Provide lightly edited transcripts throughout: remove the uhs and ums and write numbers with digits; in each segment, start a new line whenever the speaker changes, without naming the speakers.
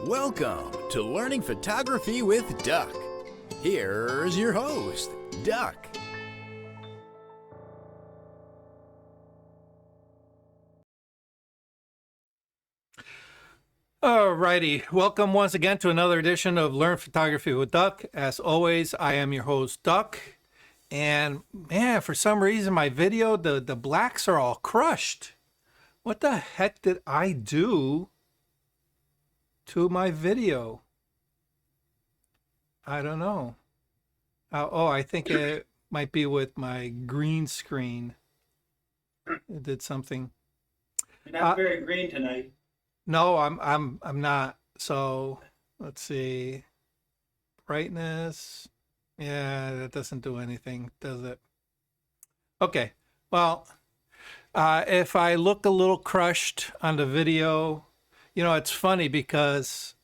Welcome to Learning Photography with Duck. Here's your host, Duck.
Alrighty, welcome once again to another edition of Learn Photography with Duck. As always, I am your host, Duck. And man, for some reason, my video, the blacks are all crushed. What the heck did I do to my video? I don't know. I think it might be with my green screen. It did something.
You're not very green tonight.
No, I'm not. So let's see. Brightness. Yeah, that doesn't do anything, does it? Okay. Well, if I look a little crushed on the video, you know, it's funny because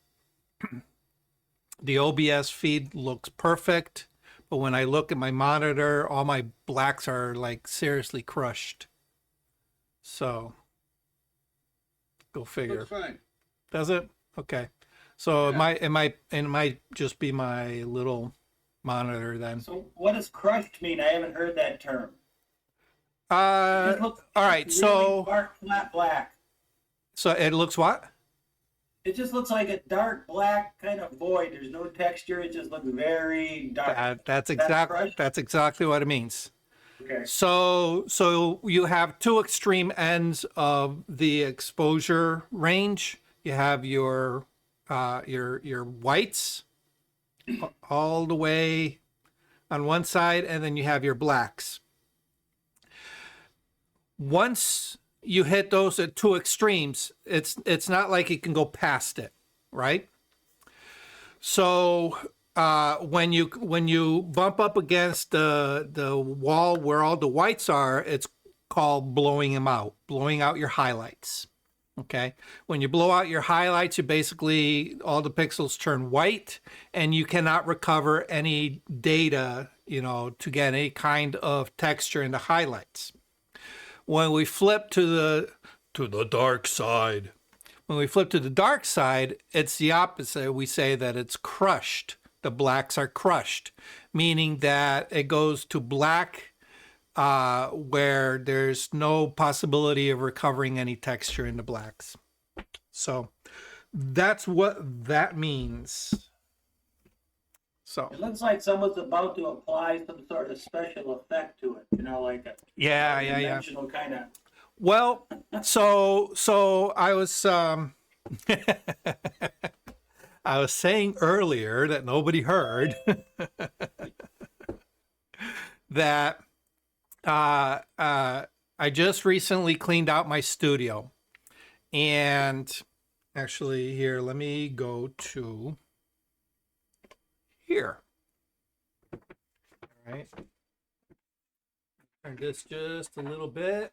the OBS feed looks perfect, but when I look at my monitor, all my blacks are like seriously crushed. So go figure.
Looks fine.
Does it? Okay. So
Yeah.
it might just be my little monitor then.
So what does crushed mean? I haven't heard that term. It just looks
All right.
really
So
dark, flat black.
it looks what?
It just looks like a dark black kind of void. There's no texture. It just looks very dark.
That's
crushed?
exactly what it means.
Okay.
So you have two extreme ends of the exposure range. You have your whites all the way on one side, and then you have your blacks. Once you hit those at two extremes, it's not like you can go past it, right? So when you bump up against the wall where all the whites are, it's called blowing them out, blowing out your highlights. Okay. When you blow out your highlights, you basically, all the pixels turn white and you cannot recover any data, you know, to get any kind of texture in the highlights. When we flip to the dark side, when we flip to the dark side, it's the opposite. We say that it's crushed. The blacks are crushed, meaning that it goes to black where there's no possibility of recovering any texture in the blacks. So that's what that means. So
It looks like someone's about to apply some sort of special effect to it. You know, like a
yeah.
dimensional kind of.
Well, so I was I was saying earlier that nobody heard that I just recently cleaned out my studio. And actually here, let me go to here. All right. Turn this just a little bit.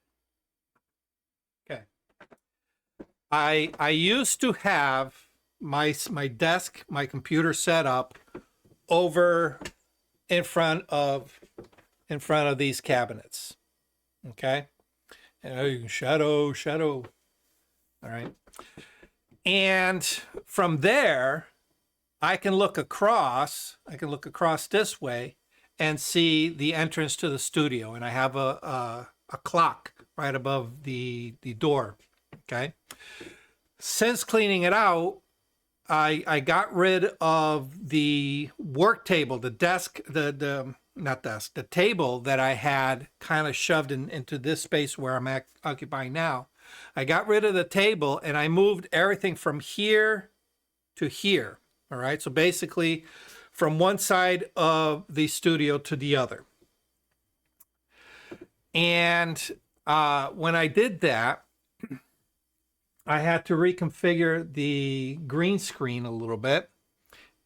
Okay. I used to have my desk, my computer set up over in front of these cabinets. Okay. And you can shadow. All right. And from there, I can look across this way and see the entrance to the studio. And I have a clock right above the door. Okay. Since cleaning it out, I got rid of the work table, the desk, the table that I had kind of shoved into this space where I'm occupying now. I got rid of the table and I moved everything from here to here. All right. So basically from one side of the studio to the other. And when I did that, I had to reconfigure the green screen a little bit.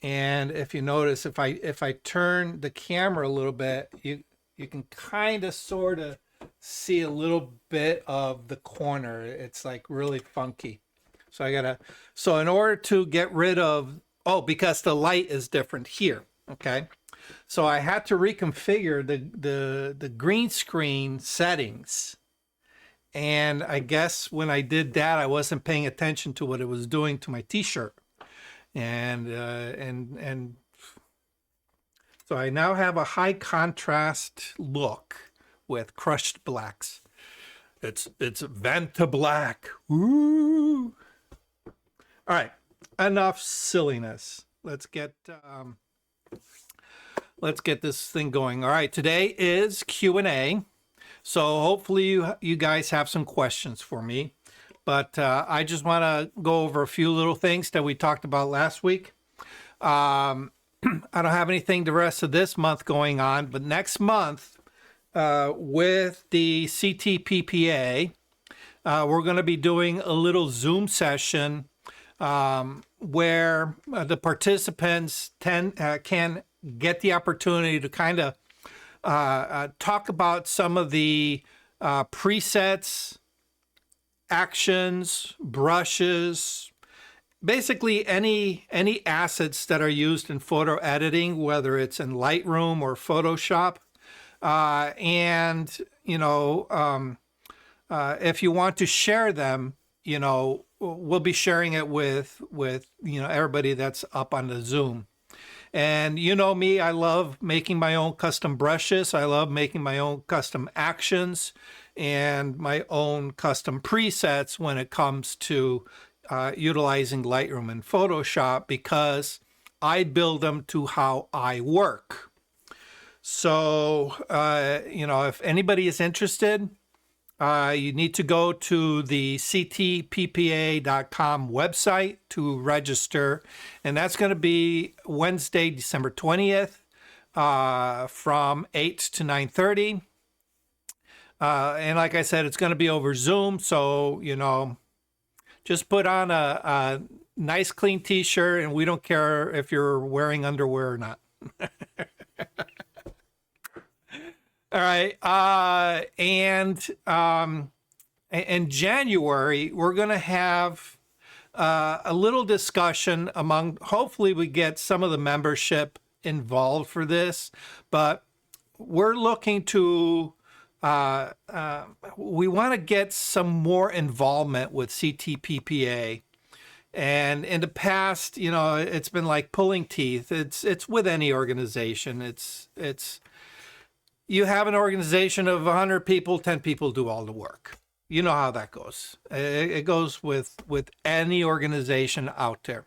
And if you notice, if I turn the camera a little bit, you can kind of sort of see a little bit of the corner. It's like really funky. So in order to get rid of, because the light is different here. Okay. So I had to reconfigure the green screen settings. And I guess when I did that, I wasn't paying attention to what it was doing to my t-shirt. and so I now have a high contrast look with crushed blacks. It's Vanta Black. Woo! All right, enough silliness. Let's get this thing going. All right, today is Q&A. So hopefully you guys have some questions for me. But I just want to go over a few little things that we talked about last week. I don't have anything the rest of this month going on, but next month with the CTPPA, we're going to be doing a little Zoom session where the participants can get the opportunity to kind of talk about some of the presets, actions, brushes, basically any assets that are used in photo editing, whether it's in Lightroom or Photoshop. And, if you want to share them, we'll be sharing it with everybody that's up on the Zoom. And you know me, I love making my own custom brushes. I love making my own custom actions and my own custom presets when it comes to utilizing Lightroom and Photoshop, because I build them to how I work. So, if anybody is interested, you need to go to the ctppa.com website to register. And that's going to be Wednesday, December 20th from 8 to 9:30. And like I said, it's going to be over Zoom. So, just put on a nice clean t-shirt, and we don't care if you're wearing underwear or not. All right. And in January, we're going to have a little discussion among, hopefully we get some of the membership involved for this, but we're looking to, we want to get some more involvement with CTPPA. And in the past, it's been like pulling teeth. It's with any organization. It's you have an organization of 100 people, 10 people do all the work. You know how that goes. It goes with any organization out there.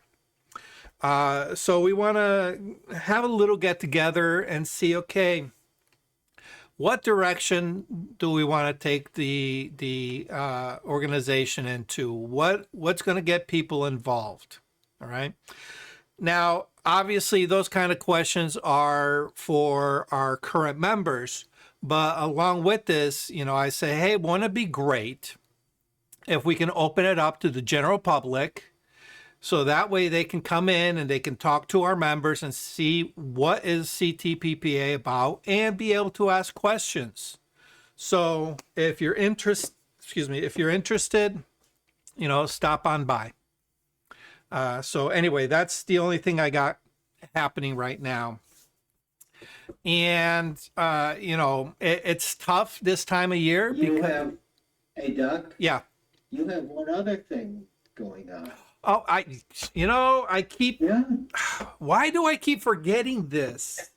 So we want to have a little get together and see, okay, what direction do we want to take the organization into? What's going to get people involved? All right. Now, obviously, those kind of questions are for our current members. But along with this, I say, hey, wouldn't it be great if we can open it up to the general public, so that way they can come in and they can talk to our members and see what is CTPPA about and be able to ask questions. So if you're interested, stop on by. So anyway, that's the only thing I got happening right now. And, it's tough this time of year because...
Hey, Doug?
Yeah.
You have one other thing going on.
Oh, I keep...
Yeah.
Why do I keep forgetting this?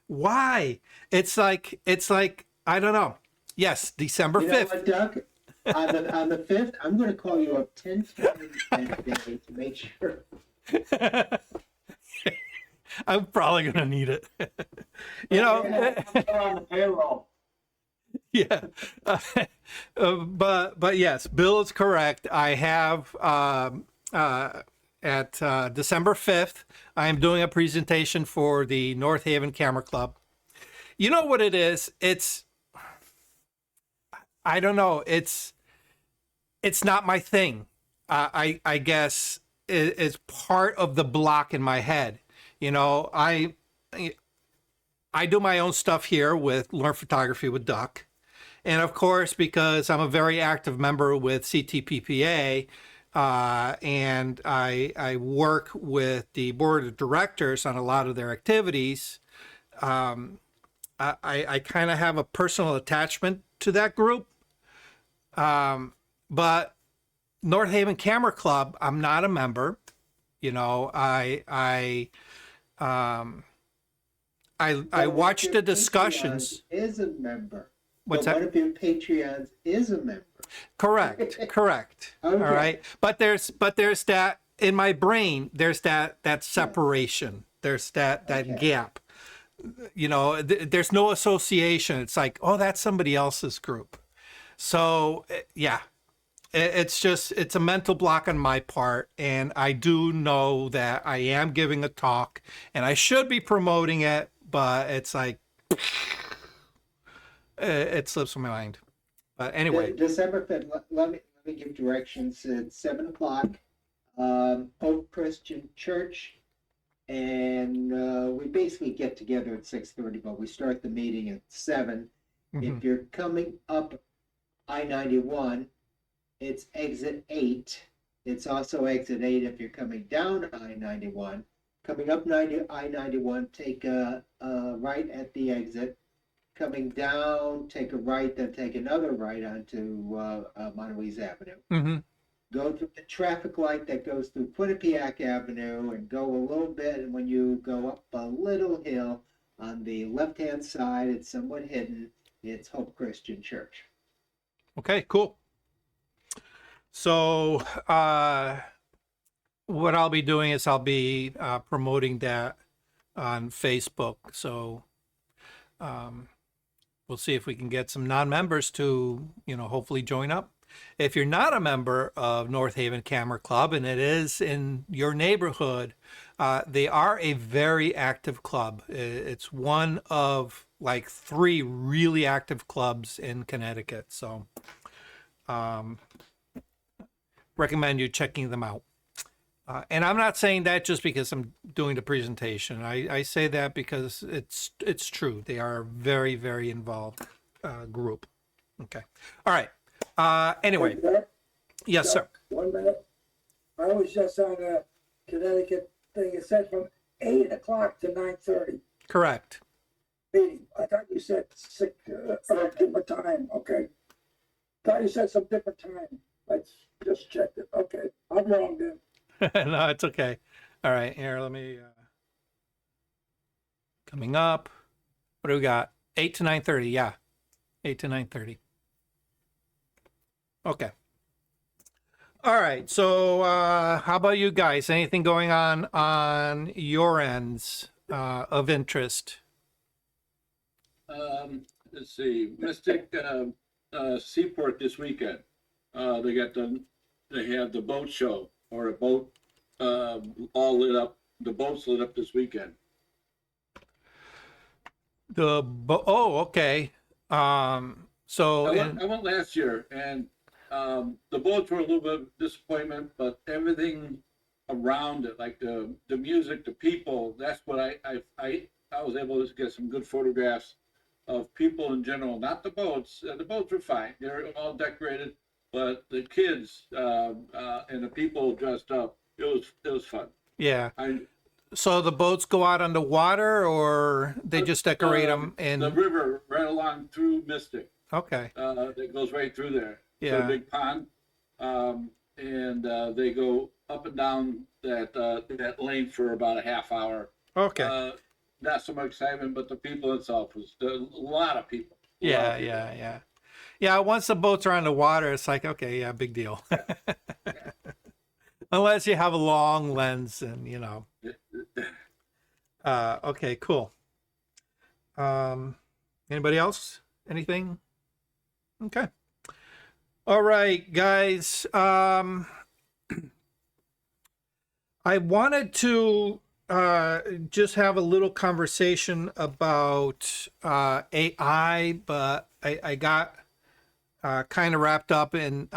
Why? It's like, I don't know. Yes, December 5th.
You know what, Doug? On the 5th, I'm going to call you up 10 times that day to make sure.
I'm probably going to need it.
On the payroll.
Yeah. But yes, Bill is correct. I have at December 5th, I am doing a presentation for the North Haven Camera Club. You know what it is? I don't know. It's not my thing. I guess it's part of the block in my head. I do my own stuff here with Learn Photography with Duck. And of course, because I'm a very active member with CTPPA, and I work with the board of directors on a lot of their activities, I kind of have a personal attachment to that group. But North Haven Camera Club, I'm not a member. You know, I
But what if
watched
your
the discussions.
Patreon is a member?
What's
But
that?
what if your Patreon is a member?
Correct. All
Okay.
right. But there's that in my brain, there's that separation. There's that
Okay.
gap. You know, there's no association. It's like, oh, that's somebody else's group. So, yeah. It's a mental block on my part, and I do know that I am giving a talk and I should be promoting it, but it's like it slips from my mind. But anyway,
December 5th, let me give directions. It's 7 o'clock, Oak Christian Church. And we basically get together at 6:30, but we start the meeting at 7.
mhm.
If you're coming up I-91, it's exit 8. It's also exit 8 if you're coming down I-91. Coming up I-91, take a right at the exit. Coming down, take a right, then take another right onto Montefiore Avenue.
Mm-hmm.
Go through the traffic light that goes through Quinnipiac Avenue and go a little bit. And when you go up a little hill on the left-hand side, it's somewhat hidden. It's Hope Christian Church.
Okay, cool. So, what I'll be doing is I'll be promoting that on Facebook. So, we'll see if we can get some non-members to, hopefully join up. If you're not a member of North Haven Camera Club and it is in your neighborhood, they are a very active club. It's one of like 3 really active clubs in Connecticut. So, recommend you checking them out. And I'm not saying that just because I'm doing the presentation. I say that because it's true. They are a very, very involved group. Okay. All right. Anyway.
Hey, Doc,
Yes, sir.
1 minute. I was just on a Connecticut thing. It said from 8 o'clock to 9:30
Correct.
meeting. I thought you said 6 or a different time. Okay. Thought you said some different time. Let's just check it. Okay. I'm wrong then.
No, it's okay. All right. Here, let me. Coming up. What do we got? 8 to 9:30. Yeah. 8 to 9:30. Okay. All right. So, how about you guys? Anything going on your ends of interest?
Let's see, Mystic Seaport this weekend. They have the boat show or a boat all lit up. The boat's lit up this weekend.
Okay. So
I went last year, and the boats were a little bit of disappointment, but everything around it, like the music, the people, that's what I was able to get some good photographs of people in general, not the boats. The boats were fine; they're all decorated, but the kids and the people dressed up, it was fun.
yeah. So the boats go out on the water, or they just decorate them in
the river right along through Mystic.
Okay.
That goes right through there.
Yeah.
It's a big pond, and they go up and down that lane for about a half hour.
Okay.
Not so much excitement, but the people itself was a lot of people.
Yeah. Once the boats are on the water, it's like, okay, yeah, big deal. Unless you have a long lens and, okay, cool. Anybody else? Anything? Okay. All right, guys. I wanted to just have a little conversation about AI, but I got kind of wrapped up in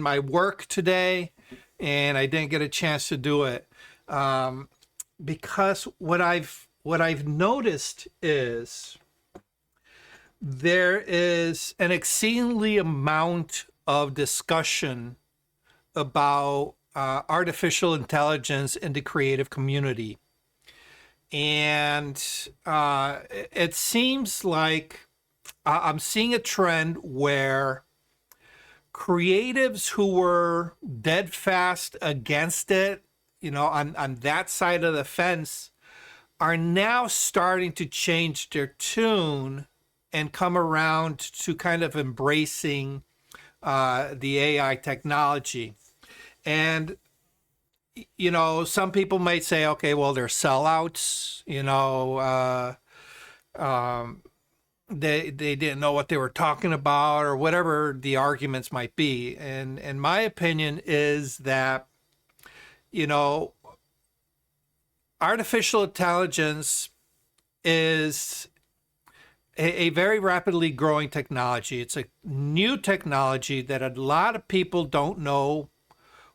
my work today, and I didn't get a chance to do it because what I've noticed is there is an exceedingly amount of discussion about artificial intelligence in the creative community. And it seems like I'm seeing a trend where creatives who were dead fast against it, on that side of the fence, are now starting to change their tune and come around to kind of embracing the AI technology. And, some people might say, okay, well, they're sellouts, they didn't know what they were talking about, or whatever the arguments might be. And my opinion is that, artificial intelligence is a very rapidly growing technology. It's a new technology that a lot of people don't know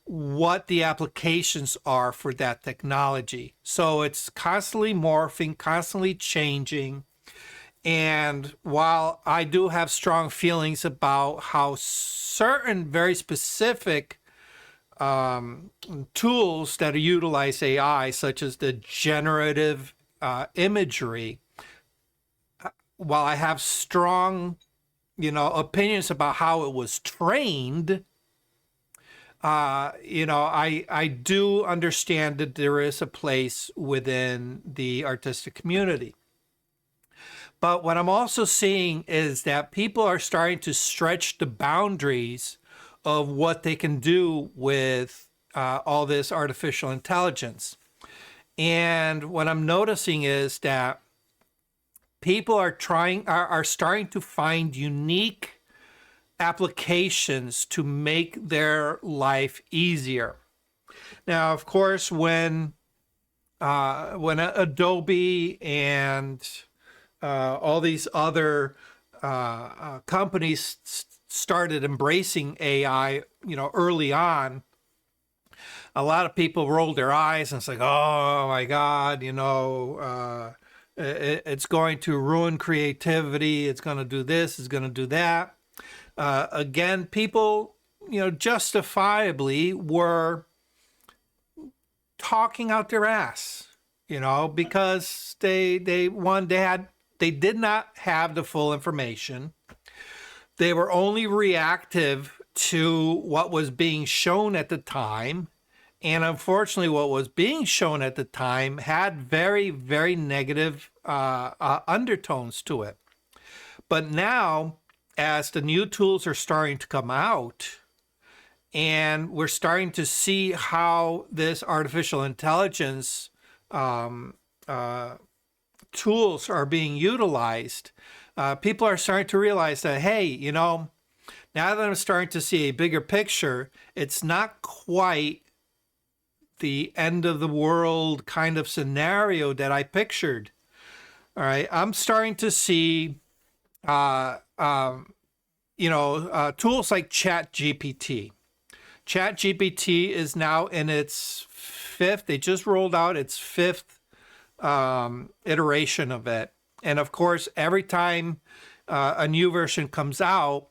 what the applications are for that technology. So it's constantly morphing, constantly changing. And while I do have strong feelings about how certain very specific tools that utilize AI, such as the generative imagery, while I have strong, opinions about how it was trained, I do understand that there is a place within the artistic community. But what I'm also seeing is that people are starting to stretch the boundaries of what they can do with all this artificial intelligence. And what I'm noticing is that people are starting to find unique applications to make their life easier. Now, of course, when Adobe and all these other companies started embracing AI, early on, a lot of people rolled their eyes and it's like, oh my God, it's going to ruin creativity. It's going to do this, it's going to do that. Again, people, justifiably were talking out their ass, because they did not have the full information. They were only reactive to what was being shown at the time. And unfortunately, what was being shown at the time had very, very negative undertones to it. But now, as the new tools are starting to come out, and we're starting to see how this artificial intelligence tools are being utilized, people are starting to realize that, hey, now that I'm starting to see a bigger picture, it's not quite the end of the world kind of scenario that I pictured. All right, I'm starting to see, tools like ChatGPT. ChatGPT is now in its fifth. They just rolled out its fifth iteration of it, and of course, every time a new version comes out,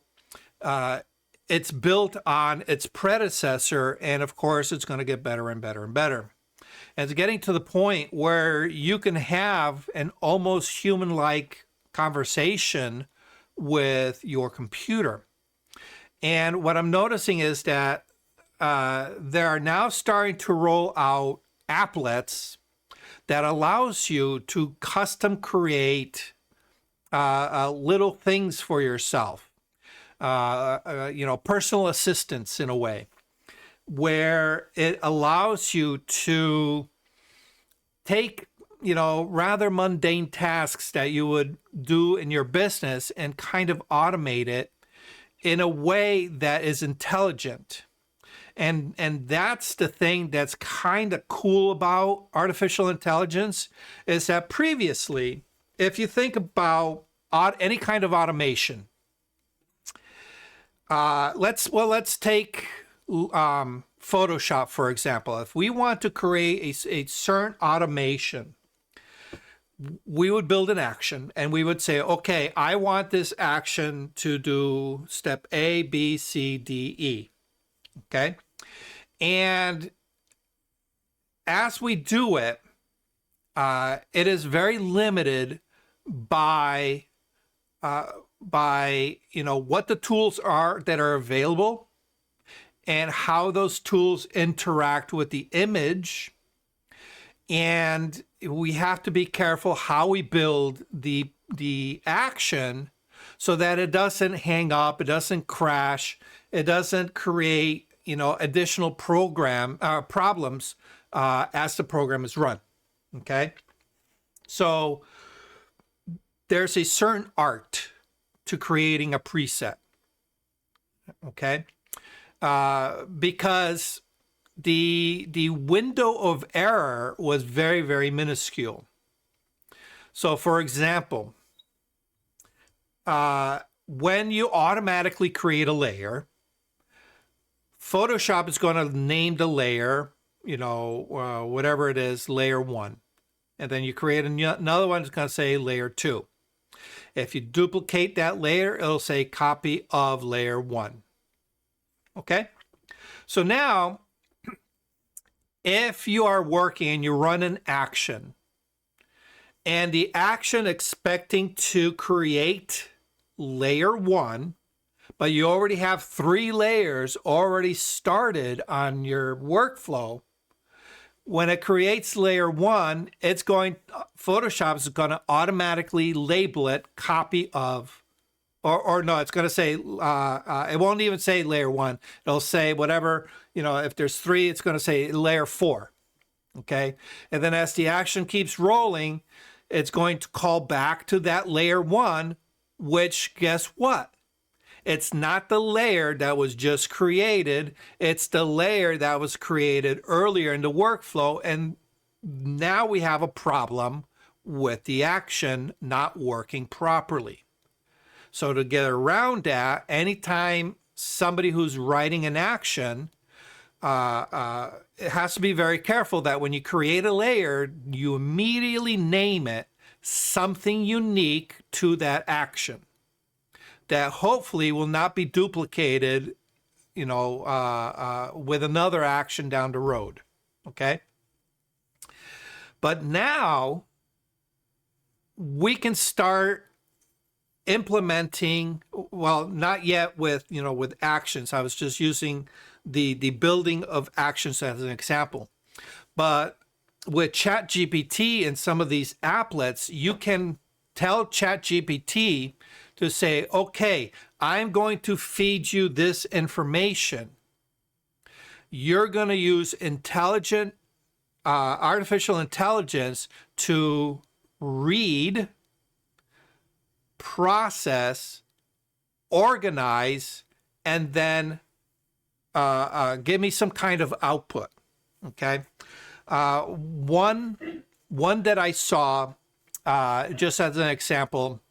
it's built on its predecessor, and of course, it's going to get better and better and better. And it's getting to the point where you can have an almost human-like conversation with your computer. And what I'm noticing is that they are now starting to roll out applets that allows you to custom create little things for yourself. Personal assistance in a way, where it allows you to take, rather mundane tasks that you would do in your business and kind of automate it in a way that is intelligent. And that's the thing that's kind of cool about artificial intelligence, is that previously, if you think about any kind of automation, let's take Photoshop, for example. If we want to create a certain automation, we would build an action and we would say, okay, I want this action to do step A, B, C, D, E. Okay. And as we do it, it is very limited by what the tools are that are available and how those tools interact with the image. And we have to be careful how we build the action so that it doesn't hang up, it doesn't crash, it doesn't create, additional problems as the program is run. Okay. So there's a certain art to creating a preset. Okay. Because the window of error was very, very minuscule. So for example, when you automatically create a layer, Photoshop is going to name the layer, whatever it is, layer 1. And then you create another one that's going to say layer 2. If you duplicate that layer, it'll say copy of layer 1. Okay? So now, if you are working, you run an action, and the action expecting to create layer 1, but you already have 3 layers already started on your workflow, when it creates layer 1, Photoshop is going to automatically label it copy of, or no, it's going to say, it won't even say layer 1. It'll say whatever, if there's 3, it's going to say layer 4. Okay. And then as the action keeps rolling, it's going to call back to that layer 1, which, guess what? It's not the layer that was just created. It's the layer that was created earlier in the workflow. And now we have a problem with the action not working properly. So to get around that, anytime somebody who's writing an action, it has to be very careful that when you create a layer, you immediately name it something unique to that action that hopefully will not be duplicated, with another action down the road. Okay. But now we can start implementing, well, not yet with actions. I was just using the building of actions as an example. But with ChatGPT and some of these applets, you can tell ChatGPT to say, okay, I'm going to feed you this information. You're going to use artificial intelligence to read, process, organize, and then give me some kind of output. Okay. One that I saw, just as an example,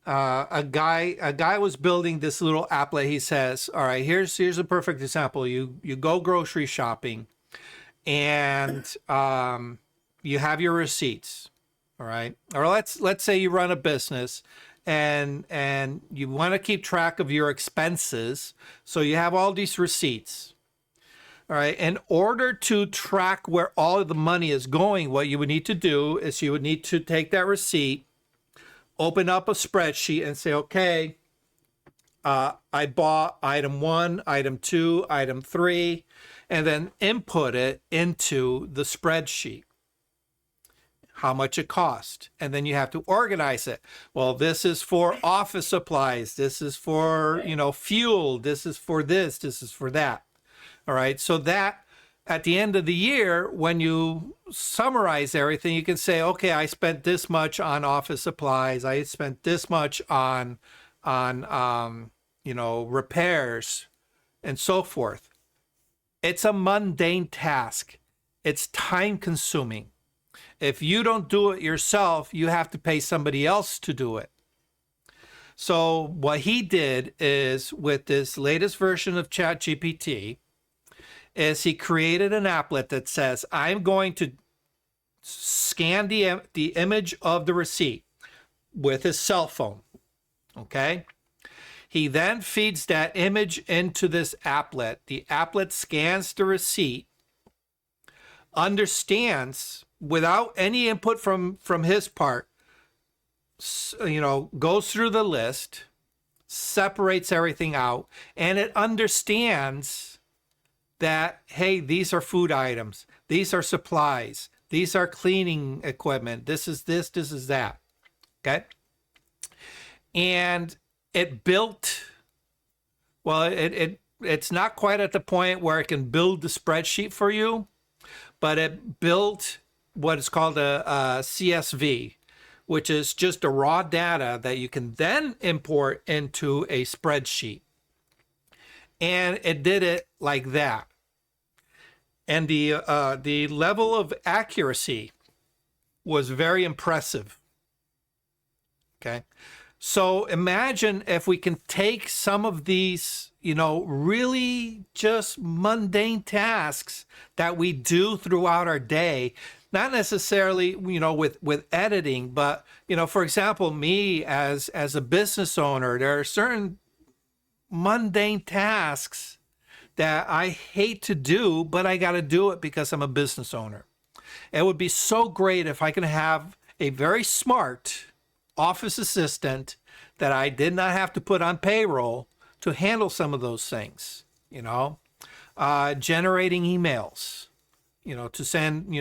a guy was building this little applet. He says, all right, here's a perfect example. You go grocery shopping, and you have your receipts. All right. Or let's say you run a business and you want to keep track of your expenses. So you have all these receipts. All right. In order to track where all of the money is going, what you would need to do is you would need to take that receipt, open up a spreadsheet and say, okay, I bought item 1, item 2, item 3, and then input it into the spreadsheet. How much it cost. And then you have to organize it. Well, this is for office supplies. This is for, fuel. This is for this. This is for that. All right. So that at the end of the year, when you summarize everything, you can say, okay, I spent this much on office supplies. I spent this much on repairs and so forth. It's a mundane task. It's time consuming. If you don't do it yourself, you have to pay somebody else to do it. So what he did is, with this latest version of ChatGPT, is he created an applet that says, I'm going to scan the image of the receipt with his cell phone. Okay. He then feeds that image into this applet. The applet scans the receipt, understands without any input from his part, goes through the list, separates everything out, and it understands that, hey, these are food items, these are supplies, these are cleaning equipment, this is that. Okay. And it built, well, it's not quite at the point where it can build the spreadsheet for you, but it built what is called a CSV, which is just a raw data that you can then import into a spreadsheet. And it did it like that. And the level of accuracy was very impressive. Okay. So imagine if we can take some of these, really just mundane tasks that we do throughout our day, not necessarily, with editing, but, for example, me as a business owner, there are certain mundane tasks that I hate to do, but I got to do it because I'm a business owner. It would be so great if I can have a very smart office assistant that I did not have to put on payroll to handle some of those things, generating emails, to send,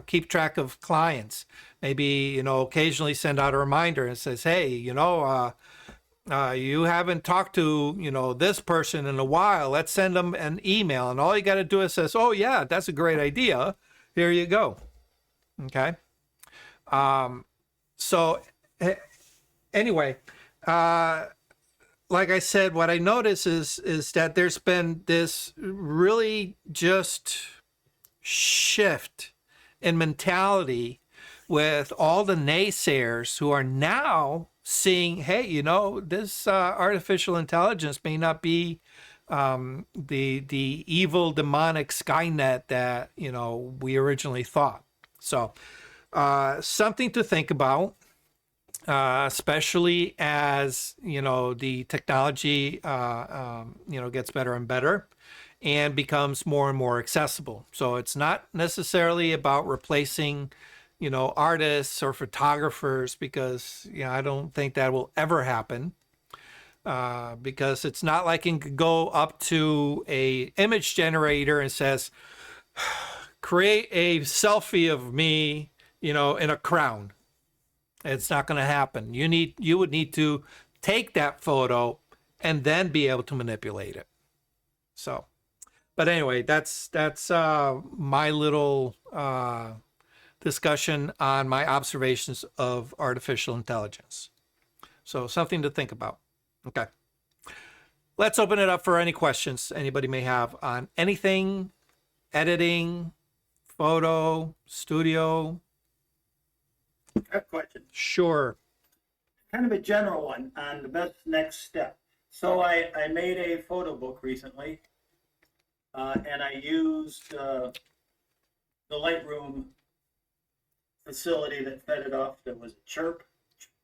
keep track of clients, maybe, occasionally send out a reminder and says, hey, you haven't talked to, this person in a while. Let's send them an email. And all you got to do is says, oh yeah, that's a great idea. Here you go. Okay. So anyway, like I said, what I notice is that there's been this really just shift in mentality with all the naysayers who are now seeing, hey, this artificial intelligence may not be the evil demonic Skynet that we originally thought. So something to think about, especially as the technology gets better and better and becomes more and more accessible. So it's not necessarily about replacing artists or photographers, because I don't think that will ever happen, because it's not like you can go up to a image generator and says, create a selfie of me in a crown. It's not going to happen. You would need to take that photo and then be able to manipulate it. So, but anyway, that's my little discussion on my observations of artificial intelligence. So something to think about. Okay. Let's open it up for any questions anybody may have on anything, editing, photo, studio.
I have a question.
Sure.
Kind of a general one on the best next step. So I made a photo book recently, and I used the Lightroom facility that fed it off. There was a Chirp.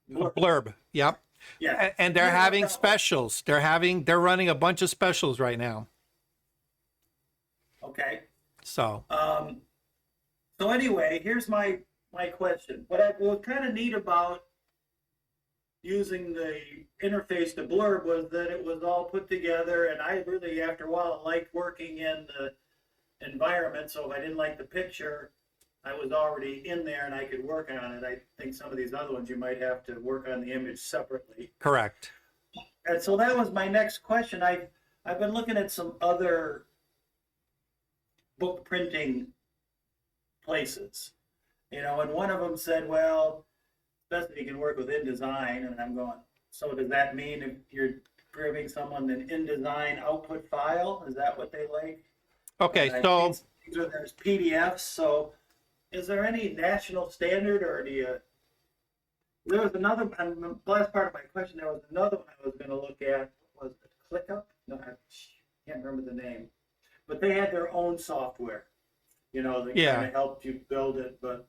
Blurb. Yep.
Yeah.
And they're having specials. They're running a bunch of specials right now.
Okay.
So.
So anyway, here's my question. What was kind of neat about using the interface to Blurb was that it was all put together, and I really, after a while, liked working in the environment. So if I didn't like the picture, I was already in there and I could work on it. I think some of these other ones you might have to work on the image separately.
Correct.
And so that was my next question. I've been looking at some other book printing places, and one of them said, well, it's best if you can work with InDesign. And I'm going, so does that mean if you're giving someone an InDesign output file, is that what they like?
Okay, so
there's PDFs. So is there any national standard, or do you? There was another, and the last part of my question, there was another one I was going to look at. Was it ClickUp? No, I can't remember the name. But they had their own software, that kind of helped you build it, but,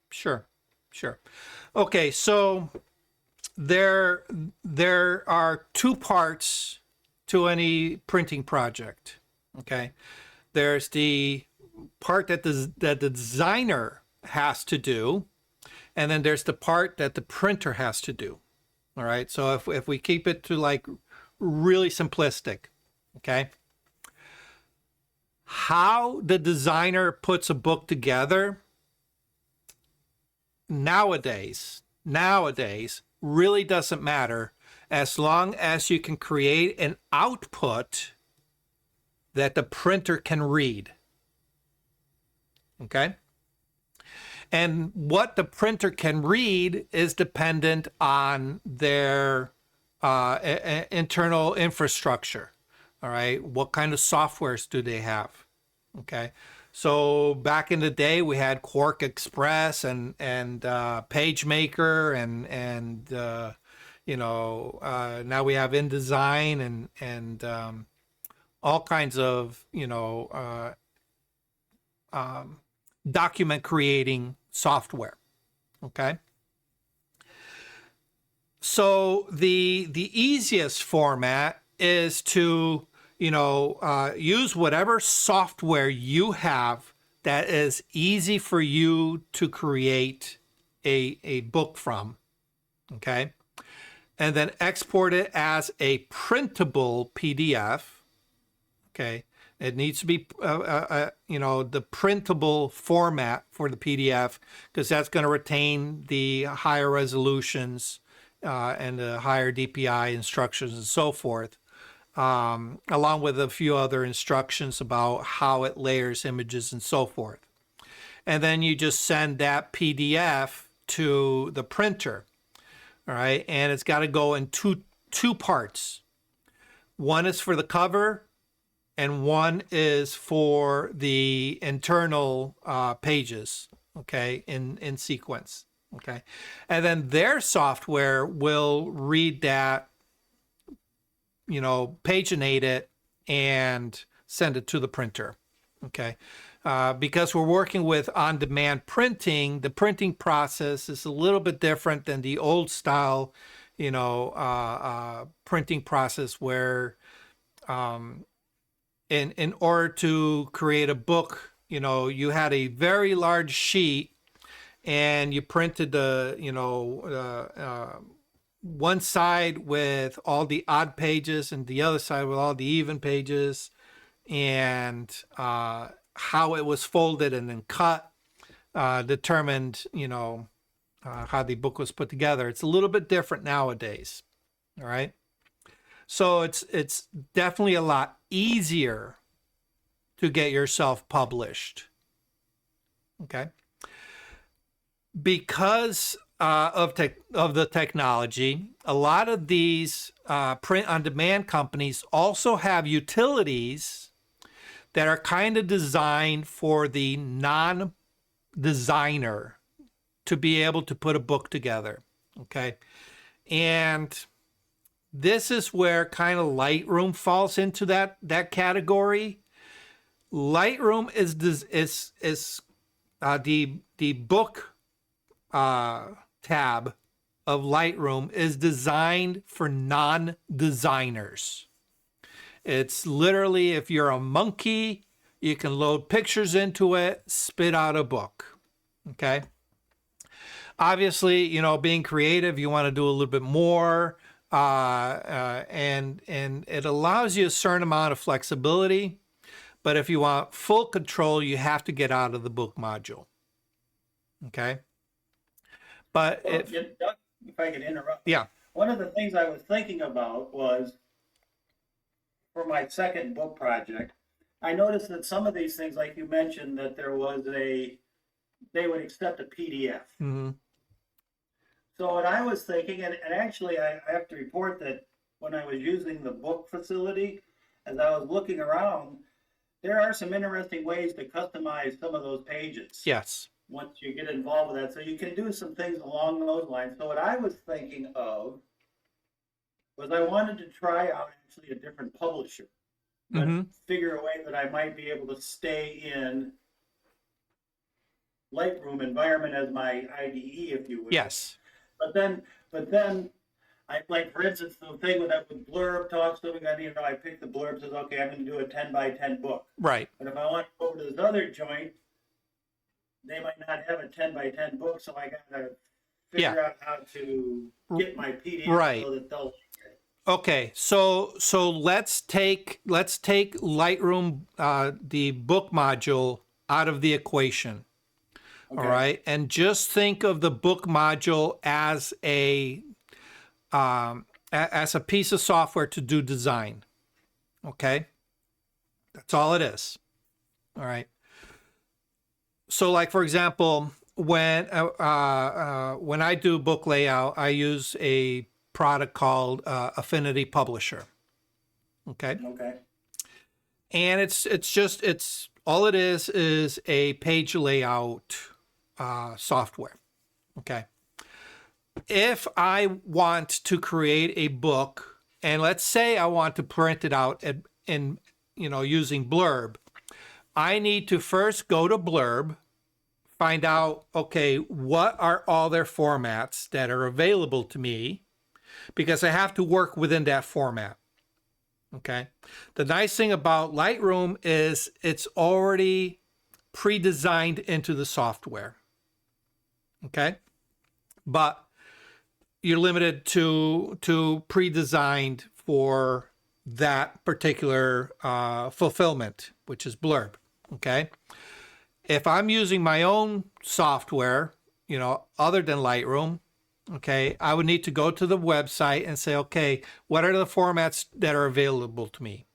Sure. Okay, so there are two parts to any printing project, okay? There's the part that the designer has to do, and then there's the part that the printer has to do, All right. So if we keep it to like really simplistic, okay, how the designer puts a book together nowadays really doesn't matter as long as you can create an output that the printer can read. Okay? And what the printer can read is dependent on their internal infrastructure. All right? What kind of softwares do they have? Okay? So back in the day, we had Quark Express and PageMaker and now we have InDesign and all kinds of document creating software. Okay. So the easiest format is to use whatever software you have that is easy for you to create a book from. Okay. And then export it as a printable PDF. Okay. It needs to be, the printable format for the PDF, because that's going to retain the higher resolutions and the higher DPI instructions and so forth, along with a few other instructions about how it layers images and so forth. And then you just send that PDF to the printer. All right. And it's got to go in two parts. One is for the cover, and one is for the internal pages, okay, in sequence, okay? And then their software will read that, paginate it, and send it to the printer, okay? Because we're working with on-demand printing, the printing process is a little bit different than the old style, printing process where in order to create a book, you had a very large sheet and you printed one side with all the odd pages and the other side with all the even pages, and how it was folded and then cut determined, how the book was put together. It's a little bit different nowadays. All right. So it's definitely a lot easier to get yourself published. Okay. Because of the technology, a lot of these print-on-demand companies also have utilities that are kind of designed for the non-designer to be able to put a book together. Okay. And this is where kind of Lightroom falls into that category. Lightroom is the book tab of Lightroom is designed for non-designers. It's literally, if you're a monkey, you can load pictures into it, spit out a book. Okay. Obviously, being creative, you want to do a little bit more. And it allows you a certain amount of flexibility, but if you want full control, you have to get out of the book module. Okay. But
if I could interrupt.
Yeah.
One of the things I was thinking about was, for my second book project, I noticed that some of these things, like you mentioned, that they would accept a PDF.
Mm-hmm.
So what I was thinking, and actually I have to report that when I was using the book facility, as I was looking around, there are some interesting ways to customize some of those pages.
Yes.
Once you get involved with that. So you can do some things along those lines. So what I was thinking of was I wanted to try out actually a different publisher, but figure a way that I might be able to stay in Lightroom environment as my IDE, if you will.
Yes.
But then, I like, for instance, the thing with Blurb talks to me, I pick the Blurb, says, okay, I'm going to do a 10 by 10 book.
Right.
But if I want to go over to this other joint, they might not have a 10 by 10 book, so I got to figure out how to get my PDF
Right.
so that they'll.
Okay, so let's take Lightroom, the book module, out of the equation.
Okay.
All right, and just think of the book module as a piece of software to do design. Okay, that's all it is. All right. So, like for example, when I do book layout, I use a product called Affinity Publisher. Okay,
Okay.
and it's all it is a page layout software. Okay. If I want to create a book, and let's say I want to print it out in using Blurb, I need to first go to Blurb, find out, okay, what are all their formats that are available to me, because I have to work within that format. Okay. The nice thing about Lightroom is it's already pre-designed into the software. Okay. But you're limited to pre-designed for that particular fulfillment, which is Blurb. Okay. If I'm using my own software, other than Lightroom, okay, I would need to go to the website and say, okay, what are the formats that are available to me?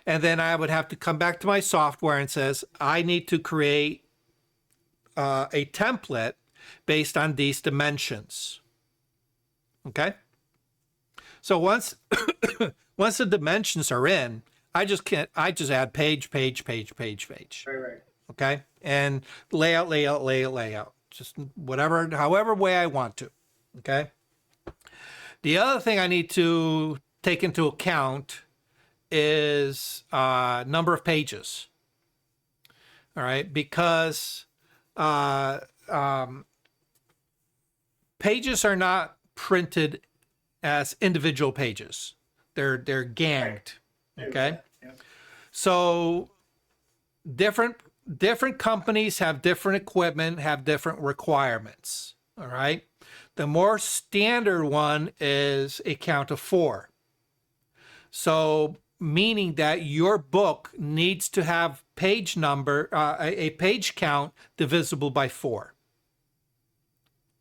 And then I would have to come back to my software and says, I need to create a template based on these dimensions. Okay. So once the dimensions are in, I just add page.
Right.
Okay. And layout. Just however way I want to. Okay. The other thing I need to take into account is number of pages. All right. Because pages are not printed as individual pages. They're ganged. Okay.
Yeah.
So different companies have different equipment, have different requirements. All right. The more standard one is a count of 4. So meaning that your book needs to have page number, a page count divisible by 4.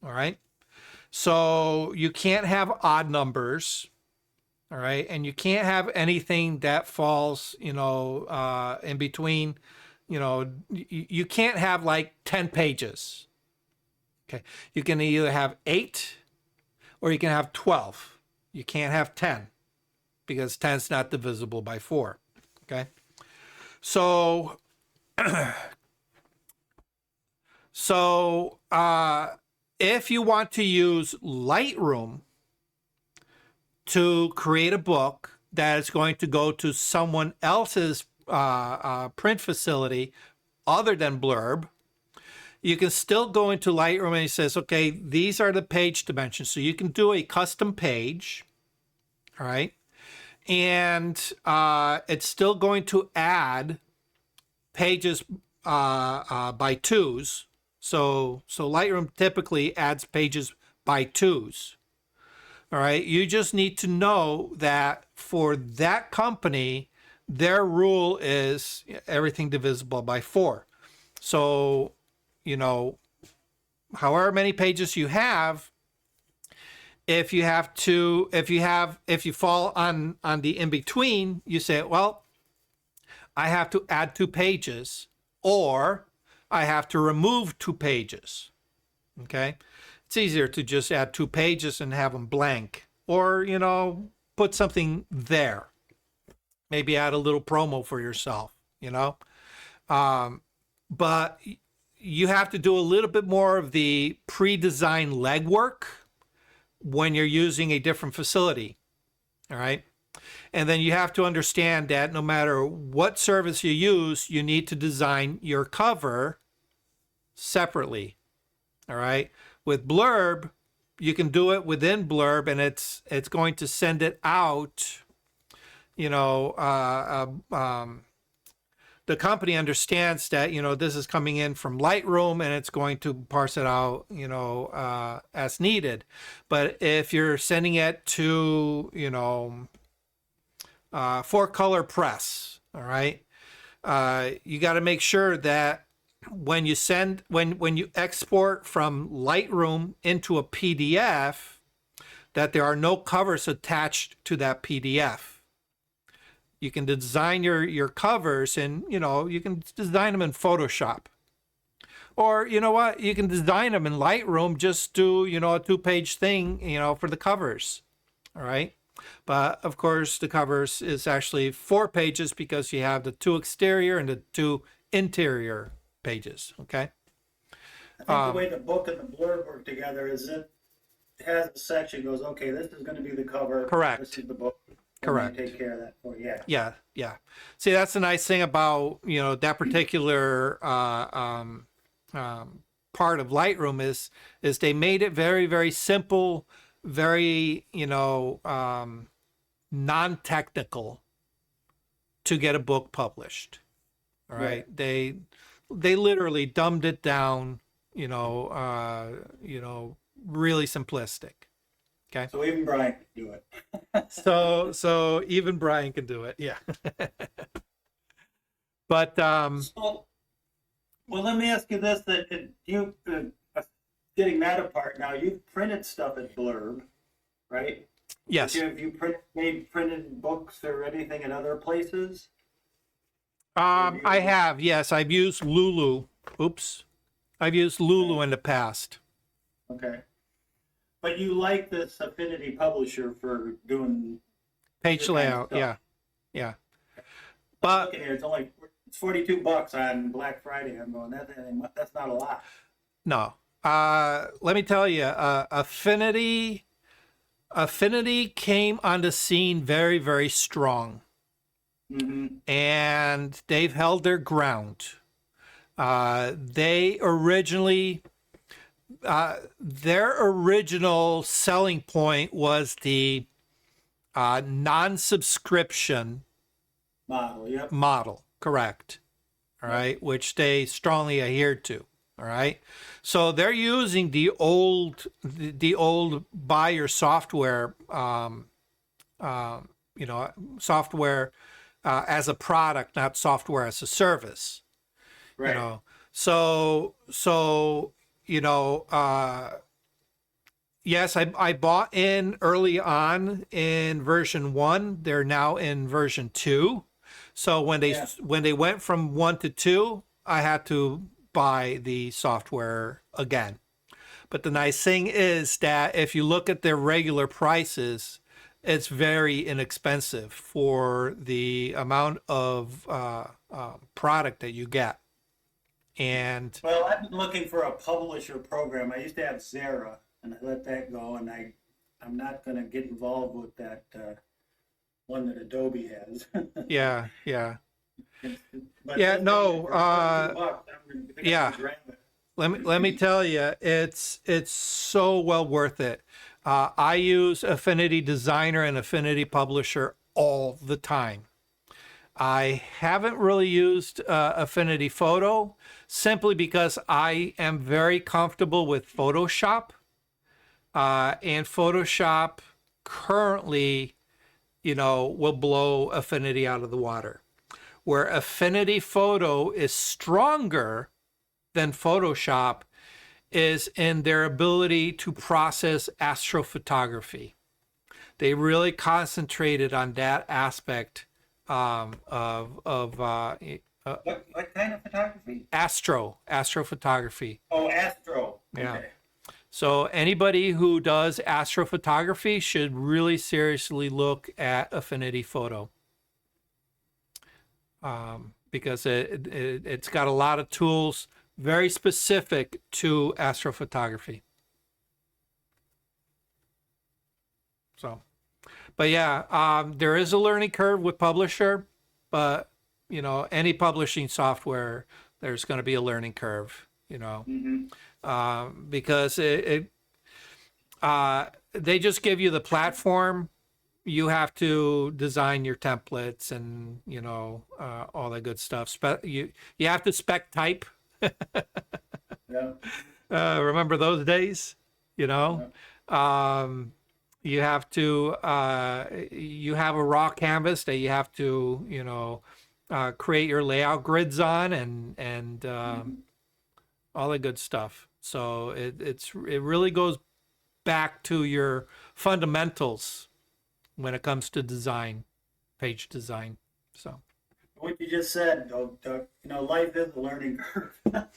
All right. So you can't have odd numbers. All right. And you can't have anything that falls, in between, you can't have like 10 pages. Okay. You can either have 8 or you can have 12. You can't have 10 because 10 is not divisible by 4. Okay. So, if you want to use Lightroom to create a book that is going to go to someone else's print facility other than Blurb, you can still go into Lightroom and it says, okay, these are the page dimensions. So you can do a custom page, all right? And it's still going to add pages by 2s. So Lightroom typically adds pages by 2s. All right. You just need to know that for that company, their rule is everything divisible by 4. So, however many pages you have, if you fall on the in between, you say, well, I have to add 2 pages or I have to remove 2 pages. Okay. It's easier to just add 2 pages and have them blank, or, put something there. Maybe add a little promo for yourself, but you have to do a little bit more of the pre-designed legwork when you're using a different facility. All right. And then you have to understand that no matter what service you use, you need to design your cover separately. All right. With Blurb, you can do it within Blurb, and it's going to send it out, the company understands that, this is coming in from Lightroom and it's going to parse it out, as needed. But if you're sending it to, 4-color press, all right, you got to make sure that when you export from Lightroom into a PDF, that there are no covers attached to that PDF. You can design your covers, and you can design them in Photoshop, or you can design them in Lightroom. Just do a 2-page thing for the covers, all right. But of course, the covers is actually 4 pages because you have the 2 exterior and the 2 interior pages. Okay.
I think the way the book and the blurb work together is it has a section goes, okay, this is going to be the cover.
Correct.
This is the book.
Correct.
Take care of that for you.
Yeah. See, that's the nice thing about that particular part of Lightroom is they made it very, very simple, very non-technical to get a book published. All right. They literally dumbed it down. Really simplistic. Okay.
So even Brian can do it.
So even Brian can do it. Yeah. But
well, let me ask you this: that you getting that apart now, you've printed stuff at Blurb, right?
yes.
Have you made printed books or anything in other places?
I have. Yes, I've used Lulu. I've used Lulu in the past.
Okay. But you like this Affinity publisher for doing
Page
your kind of
layout.
stuff.
Yeah.
I'm
But
looking here, it's $42 on Black Friday. I'm going, that's not a lot.
no. Let me tell you, Affinity came on the scene very, very strong.
Mm-hmm.
And they've held their ground. They originally, their original selling point was the non-subscription
Model, yep.
model, correct? All right, which they strongly adhered to. All right, so they're using the old buy your software, software as a product, not software as a service.
Right.
Yes, I bought in early on in version 1. They're now in version 2. So when they went from 1 to 2, I had to buy the software again. But the nice thing is that if you look at their regular prices, it's very inexpensive for the amount of product that you get. And
Well, I've been looking for a publisher program. I used to have Zara, and I let that go, and I'm not going to get involved with that one that Adobe has.
yeah.
But
Yeah,
this
no,
thing for $42, I'm gonna
yeah.
grab it.
Let me tell you, it's so well worth it. I use Affinity Designer and Affinity Publisher all the time. I haven't really used Affinity Photo simply because I am very comfortable with Photoshop. And Photoshop currently, will blow Affinity out of the water. Where Affinity Photo is stronger than Photoshop is in their ability to process astrophotography. They really concentrated on that aspect
What kind of photography?
astrophotography.
Oh, Astro.
Yeah.
Okay.
So anybody who does astrophotography should really seriously look at Affinity Photo, because it's got a lot of tools very specific to astrophotography. So, but yeah, there is a learning curve with Publisher, but any publishing software, there's going to be a learning curve, because they just give you the platform, you have to design your templates and, all that good stuff. You have to spec type.
Yeah.
Remember those days? You know, you have to you have a raw canvas that you have to create your layout grids on and all the good stuff. So it really goes back to your fundamentals when it comes to design, page design. So
What you just said, though, life is a learning curve. So,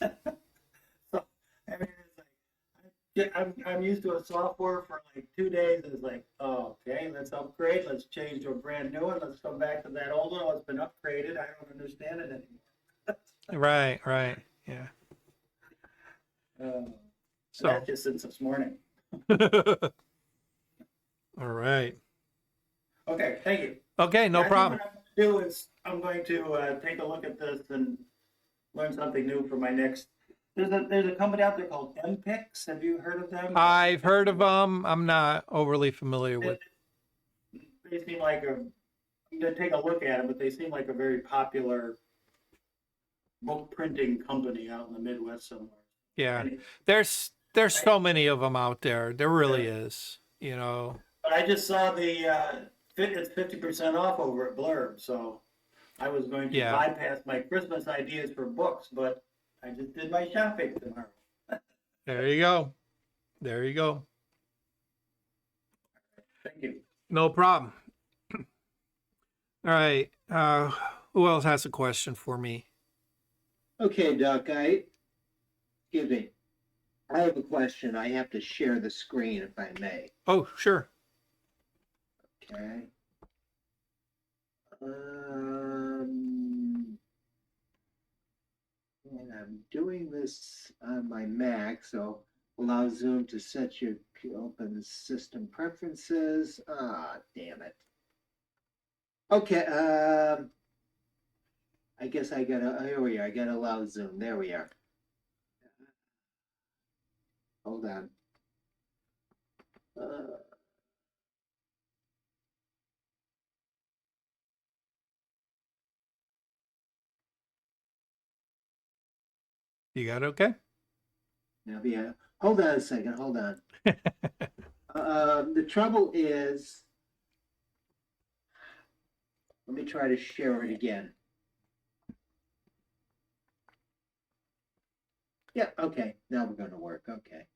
I mean, it's like, I'm used to a software for like 2 days. It's like, oh, okay, let's upgrade. Let's change to a brand new one. Let's come back to that old one. Oh, it's been upgraded. I don't understand it anymore.
right, yeah. So
That's just since this morning.
all right.
Okay, thank you.
Okay, no
I think
problem.
what I'm going to do is I'm going to take a look at this and learn something new for my next. There's a company out there called MPix. Have you heard of them?
I've heard of them. I'm not overly familiar with.
They seem like I'm gonna take a look at them, but they seem like a very popular book printing company out in the Midwest somewhere.
Yeah,
And
there's so many of them out there. There really is.
But I just saw it's 50% off over at Blurb, so I was going to bypass my Christmas ideas for books, but I just did my shopping tomorrow.
There you go. There you go.
Thank you.
No problem. All right. Who else has a question for me?
Okay, Doc, excuse me. I have a question. I have to share the screen if I may.
Oh, sure.
Okay. And I'm doing this on my Mac, so allow Zoom to set your open system preferences. Ah, damn it. Okay, I guess I gotta, here we are, I gotta allow Zoom, there we are. Hold on.
You got it okay?
Now, yeah, hold on a second, hold on. The trouble is, let me try to share it again. Yeah, okay, now we're gonna work, okay.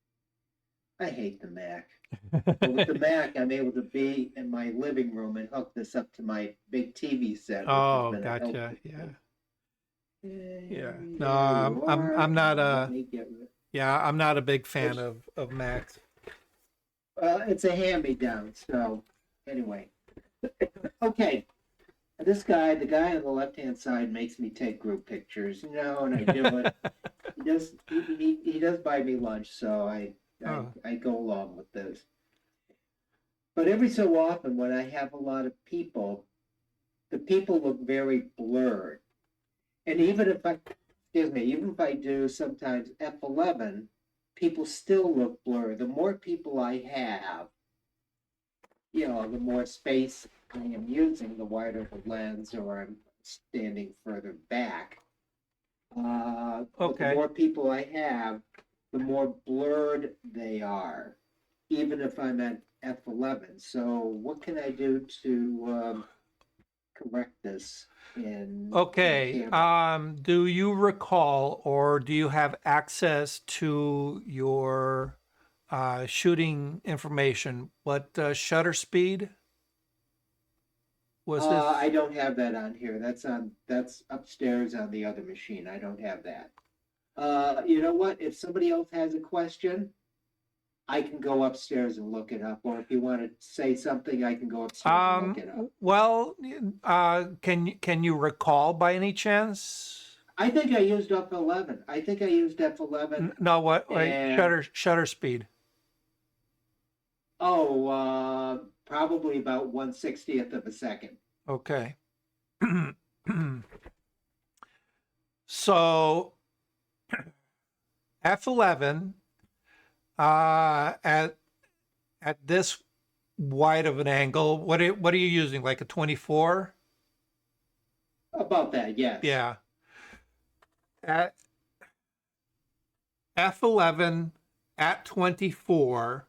I hate the Mac. But with the Mac, I'm able to be in my living room and hook this up to my big TV set.
Oh, gotcha. Yeah. Yeah. No, I'm not I'm not a big fan of Macs.
It's a hand-me-down, so anyway. Okay. The guy on the left-hand side makes me take group pictures, and I do it. He does buy me lunch, so I go along with this. But every so often when I have a lot of people, the people look very blurred. And even if I do sometimes F11, people still look blurred. The more people I have, the more space I am using, the wider the lens, or I'm standing further back. But the more people I have, the more blurred they are, even if I'm at F11. So what can I do to correct this?
Okay. Do you recall, or do you have access to your shooting information? What shutter speed was this?
I don't have that on here. That's upstairs on the other machine. I don't have that. You know what? If somebody else has a question, I can go upstairs and look it up. Or if you want to say something, I can go upstairs and look it up.
Well, can you recall by any chance?
I think I used F11. I think I used F11.
No, what? Shutter speed.
Oh, probably about 1/60th of a second.
Okay. So F11 at this wide of an angle. What are you using? Like a 24?
About that, yes.
Yeah. At f11 at 24,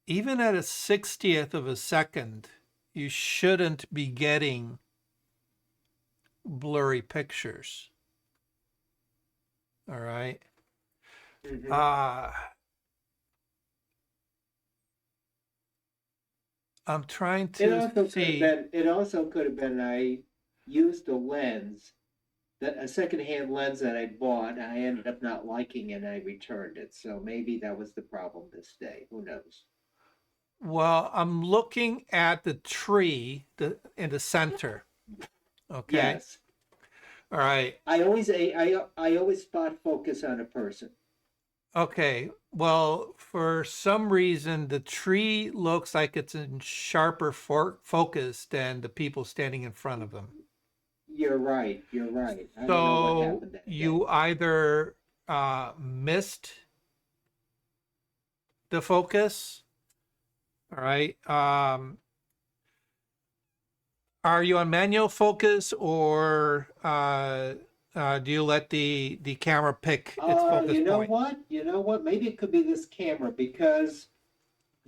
even at a 60th of a second, you shouldn't be getting blurry pictures. All right.
Mhm.
I'm trying
It
to
also could have
see.
been, it also could have been I used a lens, a secondhand lens that I bought, and I ended up not liking it and I returned it. So maybe that was the problem this day. Who knows?
Well, I'm looking at the tree in the center. Okay.
Yes.
All right.
I always spot focus on a person.
Okay. Well, for some reason, the tree looks like it's in sharper focus than the people standing in front of them.
You're right. You're right. I don't know what
So
happened that day.
you either missed the focus. All right. Are you on manual focus, or do you let the camera pick its focus
You know
point?
what? You know what? Maybe it could be this camera because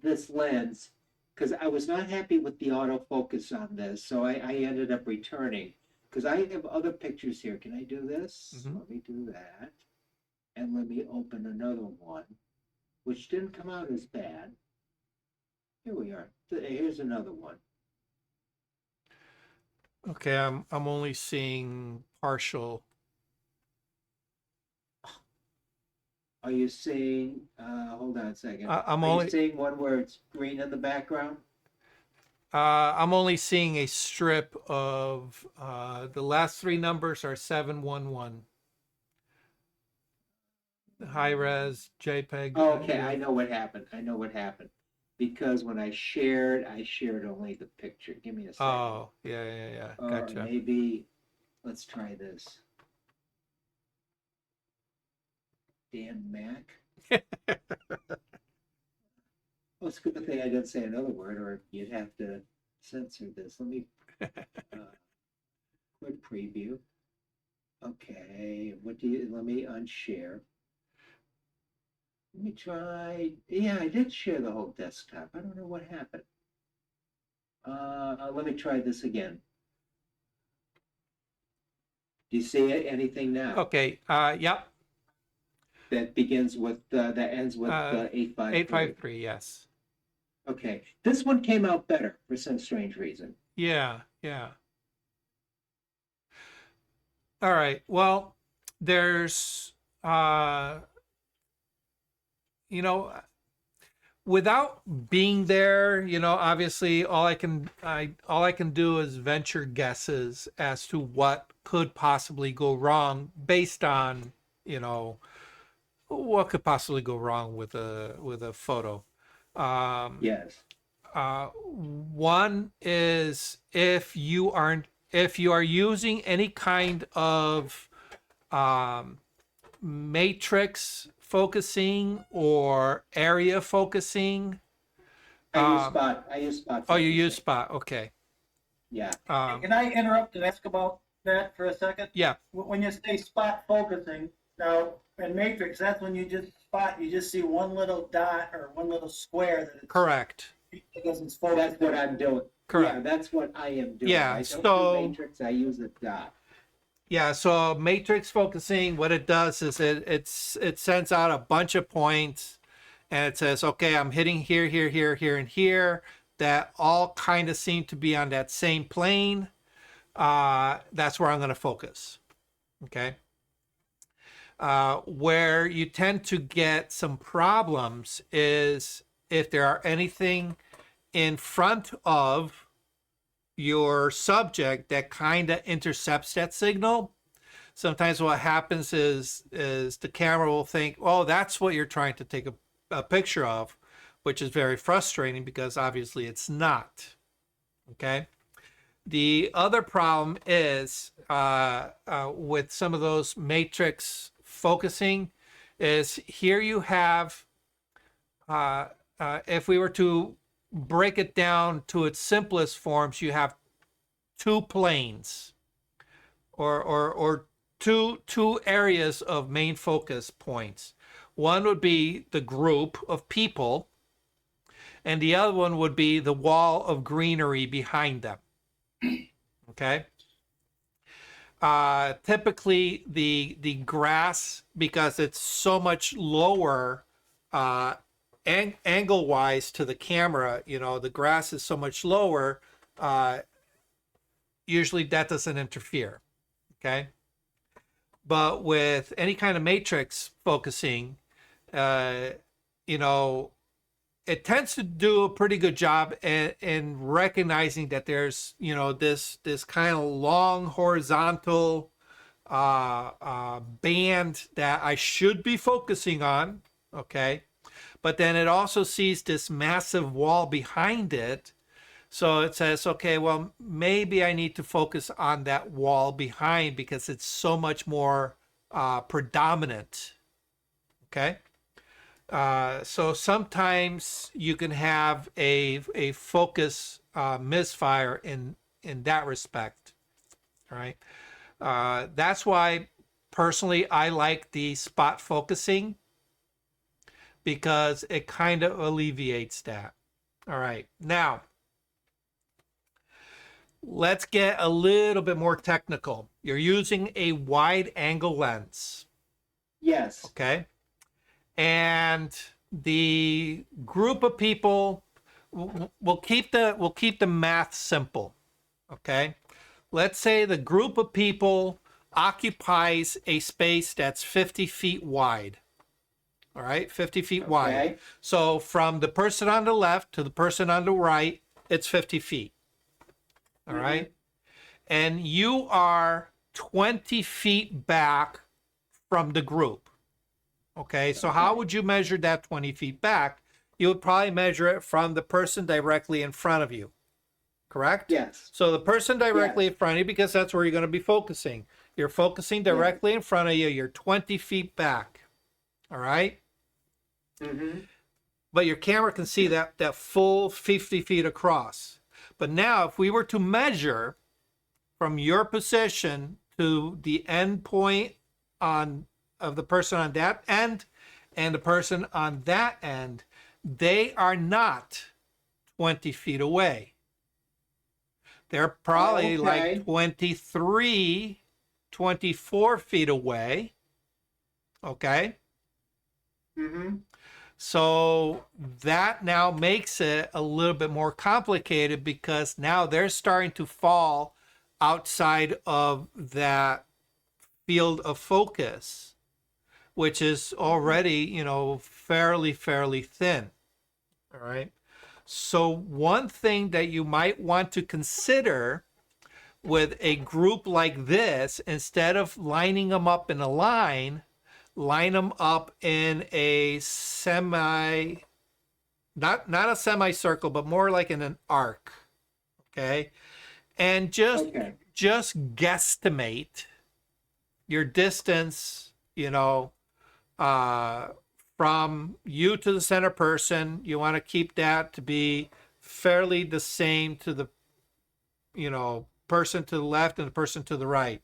this lens, because I was not happy with the autofocus on this, so I ended up returning. Because I have other pictures here. Can I do this?
Mhm.
Let me do that. And let me open another one, which didn't come out as bad. Here we are. Here's another one.
Okay, I'm only seeing partial.
Are you seeing, hold on a second.
I'm
Are you
only
seeing one where it's green in the background?
I'm only seeing a strip of the last three numbers are 711. High res JPEG.
Okay,
Yeah.
I know what happened. I know what happened. Because when I shared only the picture. Give me a second.
Oh, yeah.
Or
Gotcha.
maybe, let's try this. Dan Mac. Oh, it's a good thing I didn't say another word, or you'd have to censor this. Let me quit preview. Okay, let me unshare. Let me try. Yeah, I did share the whole desktop. I don't know what happened. Let me try this again. Do you see anything now
Okay. Yep.
that begins with that ends with 853?
853. Yes.
Okay, this one came out better for some strange reason.
Yeah. All right. Well, there's you know, without being there, obviously all I can do is venture guesses as to what could possibly go wrong based on, what could possibly go wrong with a photo.
Yes.
One is if you are using any kind of matrix focusing or area focusing.
I use spot.
Oh, you use
focusing.
spot. Okay.
Yeah.
Can I interrupt and ask about that for a second?
Yeah.
When you say spot focusing, now in Matrix, that's when you just see one little dot or one little square that it's,
Correct.
because it's focused.
That's what I'm doing.
Correct.
Yeah, that's what I am doing.
Yeah,
I don't
so-
do matrix, I use a dot.
Yeah. So matrix focusing, what it does is it sends out a bunch of points, and it says, okay, I'm hitting here, and here. That all kind of seem to be on that same plane. That's where I'm going to focus. Okay. Where you tend to get some problems is if there are anything in front of your subject that kind of intercepts that signal. Sometimes what happens is the camera will think, oh, that's what you're trying to take a picture of, which is very frustrating because obviously it's not. Okay. The other problem is with some of those matrix focusing is here you have if we were to break it down to its simplest forms, you have two planes or two areas of main focus points. One would be the group of people, and the other one would be the wall of greenery behind them. Okay. Typically, the grass, because it's so much lower angle wise to the camera, the grass is so much lower. Usually, that doesn't interfere. Okay. But with any kind of matrix focusing, it tends to do a pretty good job in recognizing that there's, this kind of long horizontal band that I should be focusing on. Okay. But then it also sees this massive wall behind it. So it says, okay, well, maybe I need to focus on that wall behind because it's so much more predominant. Okay. So sometimes you can have a focus misfire in that respect. All right. That's why personally I like the spot focusing, because it kind of alleviates that. All right. Now, let's get a little bit more technical. You're using a wide angle lens.
Yes.
Okay. And the group of people, we'll keep the math simple. Okay. Let's say the group of people occupies a space that's 50 feet wide. All right, 50 feet wide. So from the person on the left to the person on the right, it's 50 feet. All right. And you are 20 feet back from the group. Okay. So how would you measure that 20 feet back? You would probably measure it from the person directly in front of you. Correct?
Yes.
So the person directly in front of you, because that's where you're going to be focusing. You're focusing directly in front of you. You're 20 feet back. All right. But your camera can see that full 50 feet across. But now if we were to measure from your position to the end point of the person on that end and the person on that end, they are not 20 feet away. They're probably like 23, 24 feet away. Okay. So that now makes it a little bit more complicated, because now they're starting to fall outside of that field of focus, which is already, fairly thin. All right. So one thing that you might want to consider with a group like this, instead of lining them up in a line them up in a not a semicircle, but more like in an arc. Okay. And just guesstimate your distance, from you to the center person. You want to keep that to be fairly the same to the, person to the left and the person to the right.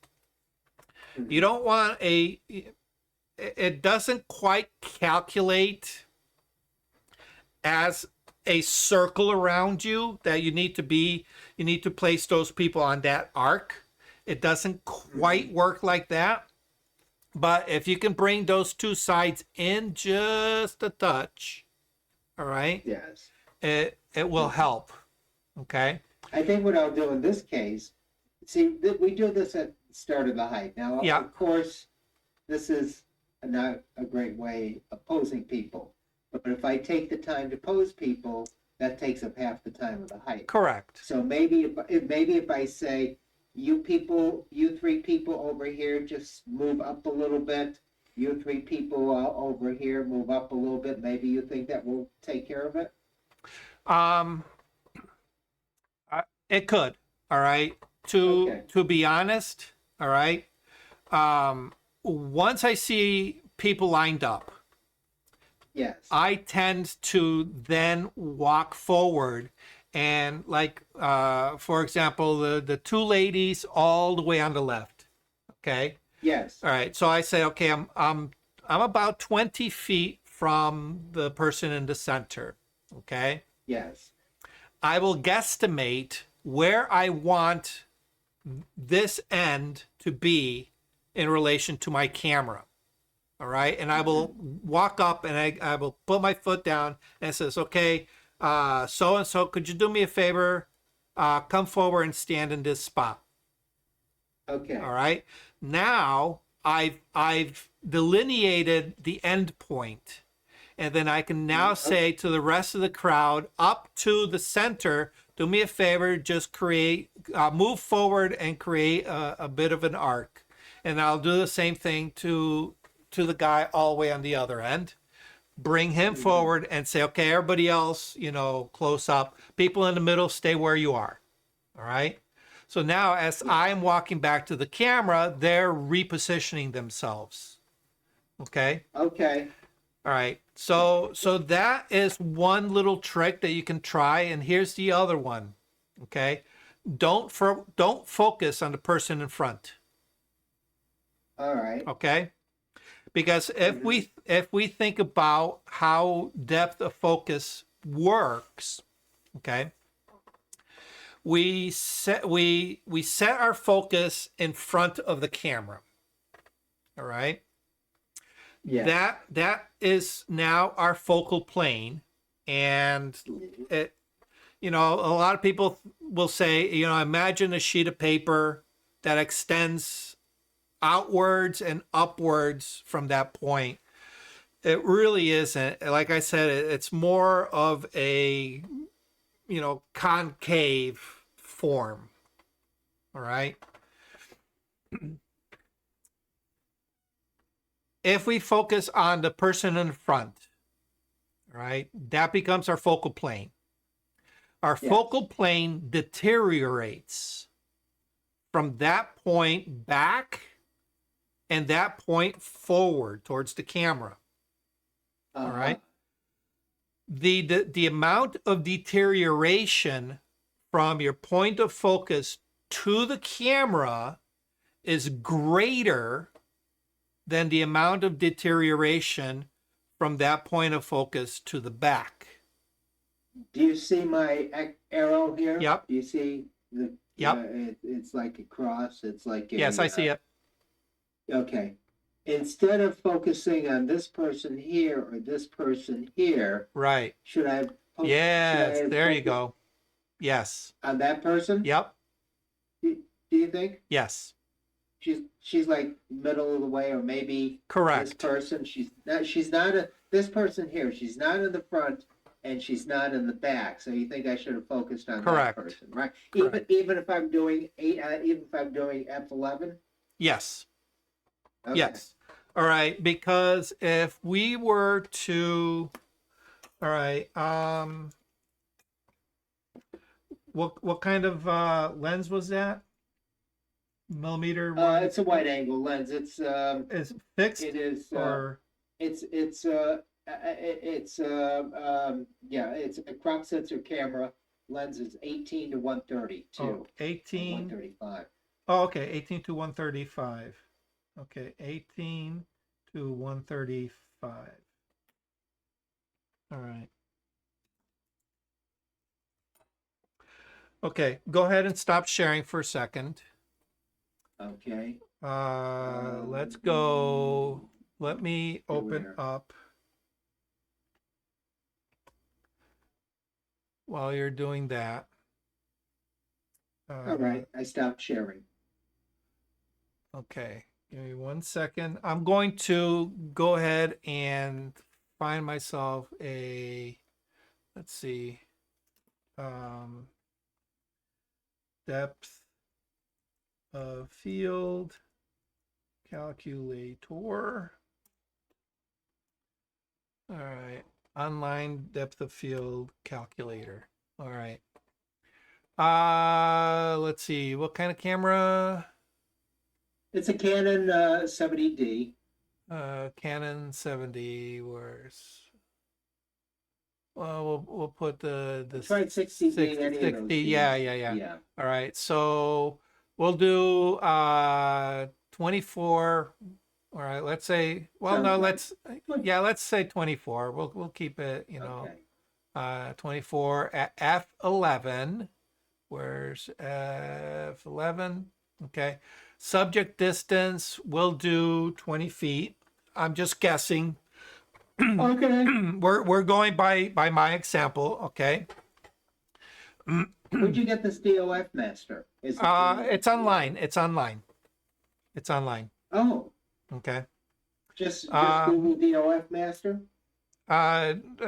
You don't want it doesn't quite calculate as a circle around you that you need to place those people on that arc. It doesn't quite work like that. But if you can bring those two sides in just a touch, all right?
Yes.
It will help. Okay?
I think what I'll do in this case, we do this at the start of the hike. Now, of course, this is not a great way of posing people. But if I take the time to pose people, that takes up half the time of the hike.
Correct.
So maybe if I say, you three people over here, just move up a little bit. You three people over here, move up a little bit. Maybe you think that will take care of it?
It could. All right. To be honest, all right. Once I see people lined up,
Yes.
I tend to then walk forward and like, for example, the two ladies all the way on the left. Okay.
Yes.
All right. So I say, okay, I'm about 20 feet from the person in the center. Okay.
Yes.
I will guesstimate where I want this end to be in relation to my camera. All right. And I will walk up and I will put my foot down and it says, okay, so and so, could you do me a favor? Come forward and stand in this spot.
Okay.
All right. Now I've delineated the end point. And then I can now say to the rest of the crowd up to the center, do me a favor, just move forward and create a bit of an arc. And I'll do the same thing to the guy all the way on the other end. Bring him forward and say, okay, everybody else, close up. People in the middle, stay where you are. All right. So now as I'm walking back to the camera, they're repositioning themselves. Okay.
Okay.
All right. So that is one little trick that you can try. And here's the other one. Okay. Don't focus on the person in front.
All right.
Okay. Because if we think about how depth of focus works, okay, we set our focus in front of the camera. All right.
Yeah.
That is now our focal plane, and it, a lot of people will say, imagine a sheet of paper that extends outwards and upwards from that point. It really isn't. Like I said, it's more of a, concave form. All right. If we focus on the person in front, right, that becomes our focal plane. Our focal plane deteriorates from that point back and that point forward towards the camera. All right. The amount of deterioration from your point of focus to the camera is greater than the amount of deterioration from that point of focus to the back.
Do you see my arrow here?
Yep.
Do you see the?
Yep.
It's like a cross. It's like a,
Yes, I see it.
Okay. Instead of focusing on this person here or this person here,
Right.
should I?
Yes, there you go. Yes.
On that person?
Yep.
Do you think?
Yes.
She's like middle of the way, or maybe
Correct.
this person. She's not this person here. She's not in the front, and she's not in the back. So you think I should have focused on
Correct.
that person, right?
Correct.
Even if I'm doing even if I'm doing F11.
Yes.
Okay.
Yes. All right. Because if we were to, all right, what kind of lens was that? Millimeter?
It's a wide angle lens. It's
Is fixed?
it is
or
it's a crop sensor camera. Lens is 18 to 132.
18.
135.
Oh, okay. 18 to 135. Okay. 18 to 135. All right. Okay. Go ahead and stop sharing for a second.
Okay.
Let's go. Let me open
Where?
up while you're doing that.
All right. I stopped sharing.
Okay. Give me 1 second. I'm going to go ahead and find myself let's see, depth of field calculator. All right. Online depth of field calculator. All right. Let's see. What kind of camera?
It's a Canon 70D.
Canon 70. Where's we'll put the
Try 60 being any of those
60.
things.
Yeah.
Yeah.
All right. So we'll do 24. All right. Let's say. Well,
Sounds
no.
good.
Let's say 24. We'll keep it.
Okay.
24 at F11. Where's F11? Okay. Subject distance, we'll do 20 feet. I'm just guessing.
Okay.
We're going by my example, okay?
Where'd you get this DOF master? Is it
It's online. It's online.
Oh,
Okay.
just
Um,
Google DOF master?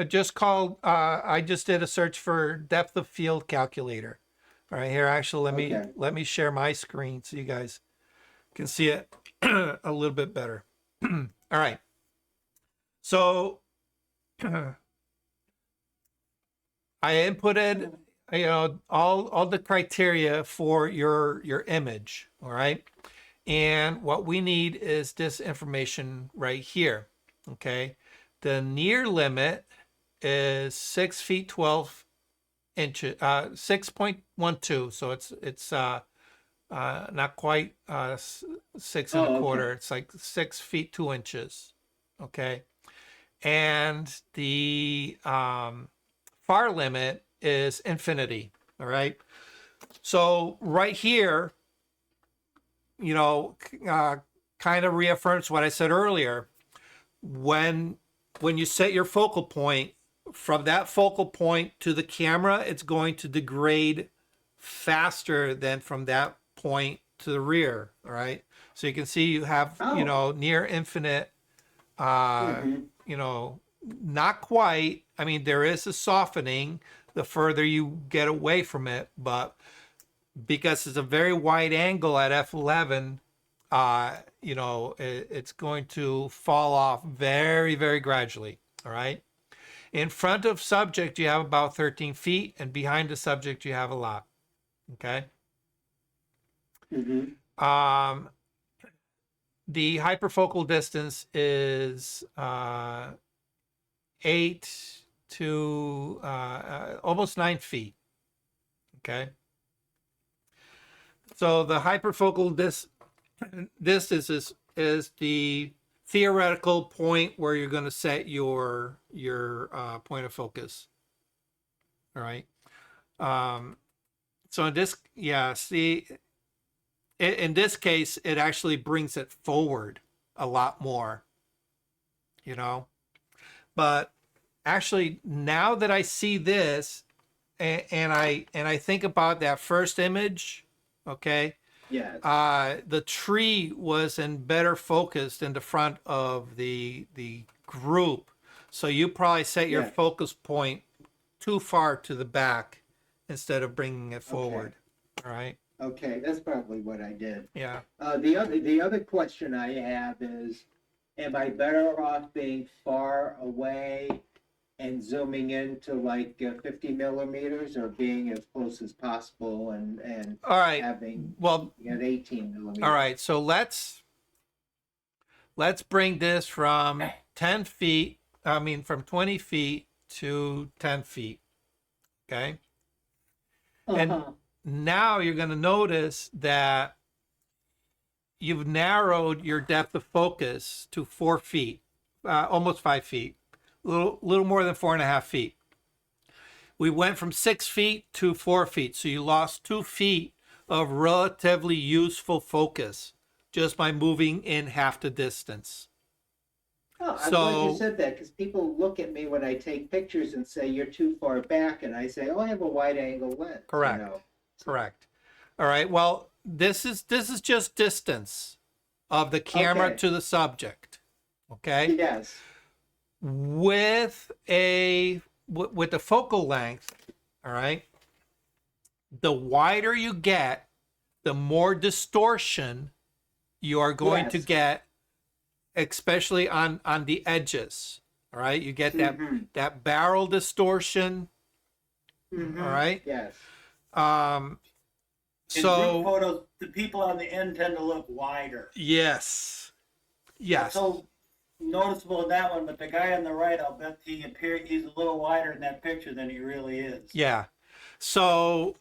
Just called. I just did a search for depth of field calculator. All right, here. Actually,
Okay.
let me share my screen so you guys can see it a little bit better. All right. So I inputted, all the criteria for your image. All right. And what we need is this information right here. Okay. The near limit is 6 feet 12 inches, 6.12. So it's not quite 6 and a quarter.
Okay.
It's like 6 feet 2 inches. Okay. And the far limit is infinity. All right. So right here, kind of reaffirms what I said earlier. When you set your focal point, from that focal point to the camera, it's going to degrade faster than from that point to the rear. All right. So you can see you have, near infinite, not quite. I mean, there is a softening the further you get away from it, but because it's a very wide angle at f11, it's going to fall off very, very gradually. All right. In front of subject, you have about 13 feet, and behind the subject, you have a lot. Okay.
Mm-hmm.
The hyperfocal distance is 8 to almost 9 feet. Okay. So the hyperfocal distance is the theoretical point where you're going to set your point of focus. All right. So in this, see, in this case, it actually brings it forward a lot more, But actually, now that I see this, and I think about that first image, okay.
Yeah.
The tree was in better focus in the front of the group, so you probably set your focus point too far to the back instead of bringing it forward.
Okay.
All right.
Okay, that's probably what I did.
Yeah.
The other question I have is, am I better off being far away and zooming into like 50 millimeters, or being as close as possible and
All right.
having at 18 millimeters?
All right. So let's bring this from 10 feet. I mean, from 20 feet to 10 feet. Okay. And now you're going to notice that you've narrowed your depth of focus to 4 feet, almost 5 feet, a little more than 4.5 feet. We went from 6 feet to 4 feet. So you lost 2 feet of relatively useful focus just by moving in half the distance.
Oh, I'm glad you said that, because people look at me when I take pictures and say you're too far back, and I say, oh, I have a wide angle lens.
Correct. Correct. All right. Well, this is just distance of the camera to the subject. Okay.
Yes.
With the focal length, all right, the wider you get, the more distortion you are going to get, especially on the edges. All right. You get that barrel distortion. All right.
Yes.
In
So
group photos, the people on the end tend to look wider.
yes.
So noticeable in that one, but the guy on the right, I'll bet he's a little wider in that picture than he really is.
Yeah. So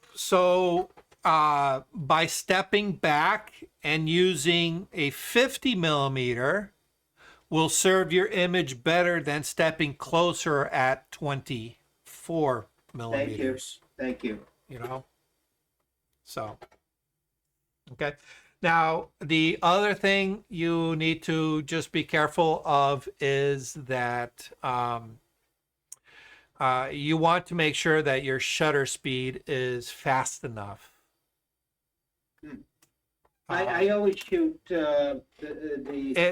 by stepping back and using a 50 millimeter will serve your image better than stepping closer at 24 millimeters.
Thank you.
You know? So, okay. Now, the other thing you need to just be careful of is that you want to make sure that your shutter speed is fast enough.
I always shoot the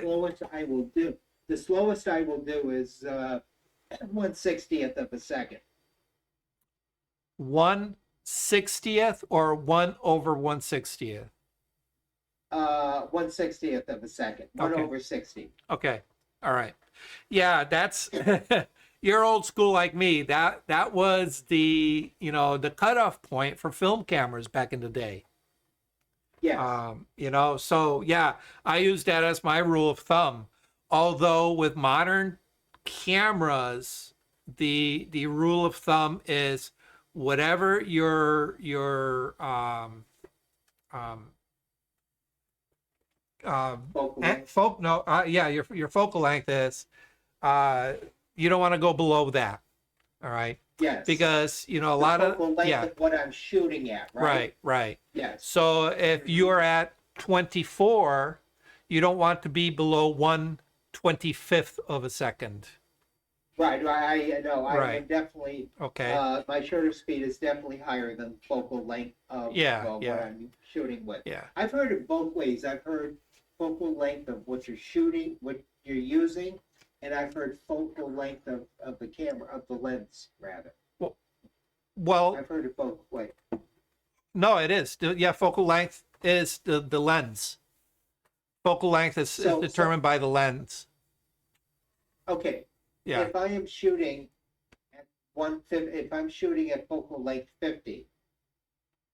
slowest I will do. The slowest I will do is 1/60th of a second.
1/60th or 1/160th?
1/60th of a second. 1/60.
Okay. All right. Yeah, that's you're old school like me. That was the the cutoff point for film cameras back in the day.
Yes.
So yeah, I use that as my rule of thumb. Although with modern cameras, the rule of thumb is whatever your
Focal length.
your focal length is you don't want to go below that. All right.
Yes.
Because a
The
lot of
focal length of what I'm shooting at, right?
right.
Yes.
So if you're at 24, you don't want to be below 1/25th of a second.
Right. I know.
Right.
I'm definitely.
Okay.
My shutter speed is definitely higher than focal length of what I'm shooting with.
Yeah.
I've heard it both ways. I've heard focal length of what you're shooting, what you're using, and I've heard focal length of the camera, of the lens, rather.
Well,
I've heard it both ways.
no, it is. Yeah, focal length is the lens. Focal length is determined by the lens.
Okay.
Yeah.
If I am shooting at 150, if I'm shooting at focal length 50,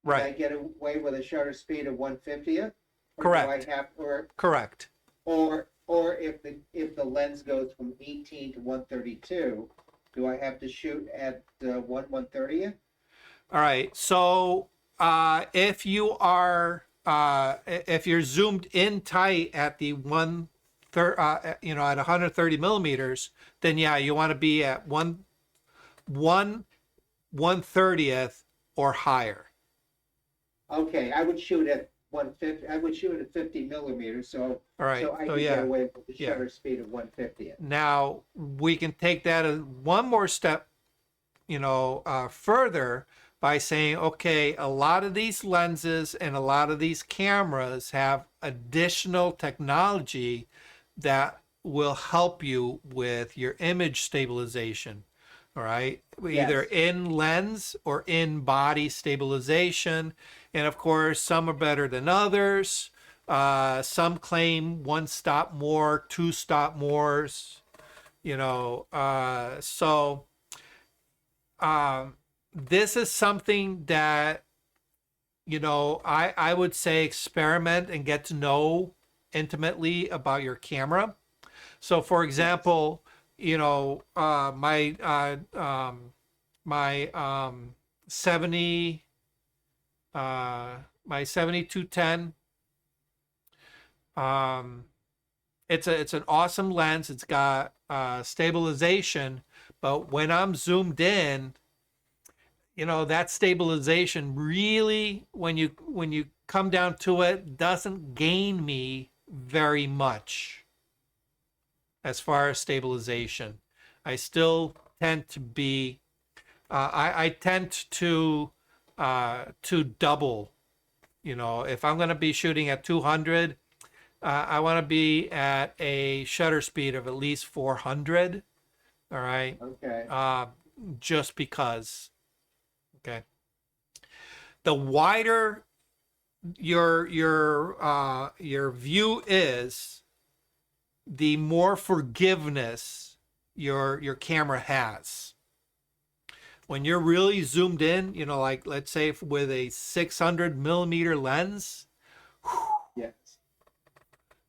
Right.
can I get away with a shutter speed of 1/50th?
Correct.
Do I have,
Correct.
or if the lens goes from 18 to 132, do I have to shoot at 1/130th?
All right. So if you are if you're zoomed in tight at the at 130 millimeters, then yeah, you want to be at 1/130th or higher.
Okay, I would shoot at 150. I would shoot at 50 millimeters, so
All right.
so I
So
can
yeah.
get away with the
Yeah.
shutter speed of 150th.
Now we can take that one more step, further by saying, okay, a lot of these lenses and a lot of these cameras have additional technology that will help you with your image stabilization. All right. Either
Yes.
in lens or in body stabilization. And of course, some are better than others. Some claim 1 stop more, 2 stop mores, this is something that, I would say experiment and get to know intimately about your camera. So for example, my 7210, it's an awesome lens. It's got stabilization, but when I'm zoomed in, that stabilization really, when you come down to it, doesn't gain me very much as far as stabilization. I still tend to be, I tend to double. If I'm going to be shooting at 200, I want to be at a shutter speed of at least 400. All right.
Okay.
Just because. Okay. The wider your view is, the more forgiveness your camera has. When you're really zoomed in, like let's say with a 600 millimeter lens,
Yes.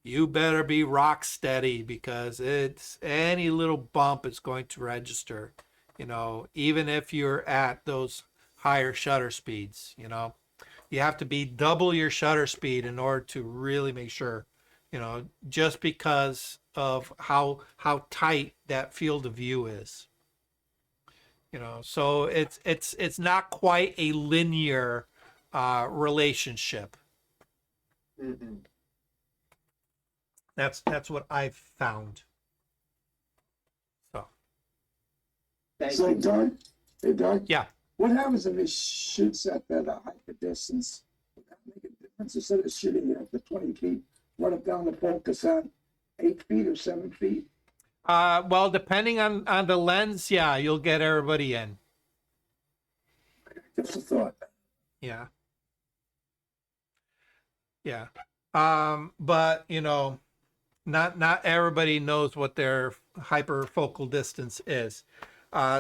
you better be rock steady, because it's any little bump is going to register, even if you're at those higher shutter speeds. You have to be double your shutter speed in order to really make sure, just because of how tight that field of view is. So it's not quite a linear relationship.
Mm-hmm.
That's what I've found. So
Thank
So
you.
Doug, hey Doug,
yeah.
what happens if he shoots at that hyper distance? Would that make a difference instead of shooting at the 20 feet? Run it down the focus on 8 feet or 7 feet?
Well, depending on the lens, yeah, you'll get everybody in.
Just a thought.
Yeah. Yeah. But not everybody knows what their hyperfocal distance is.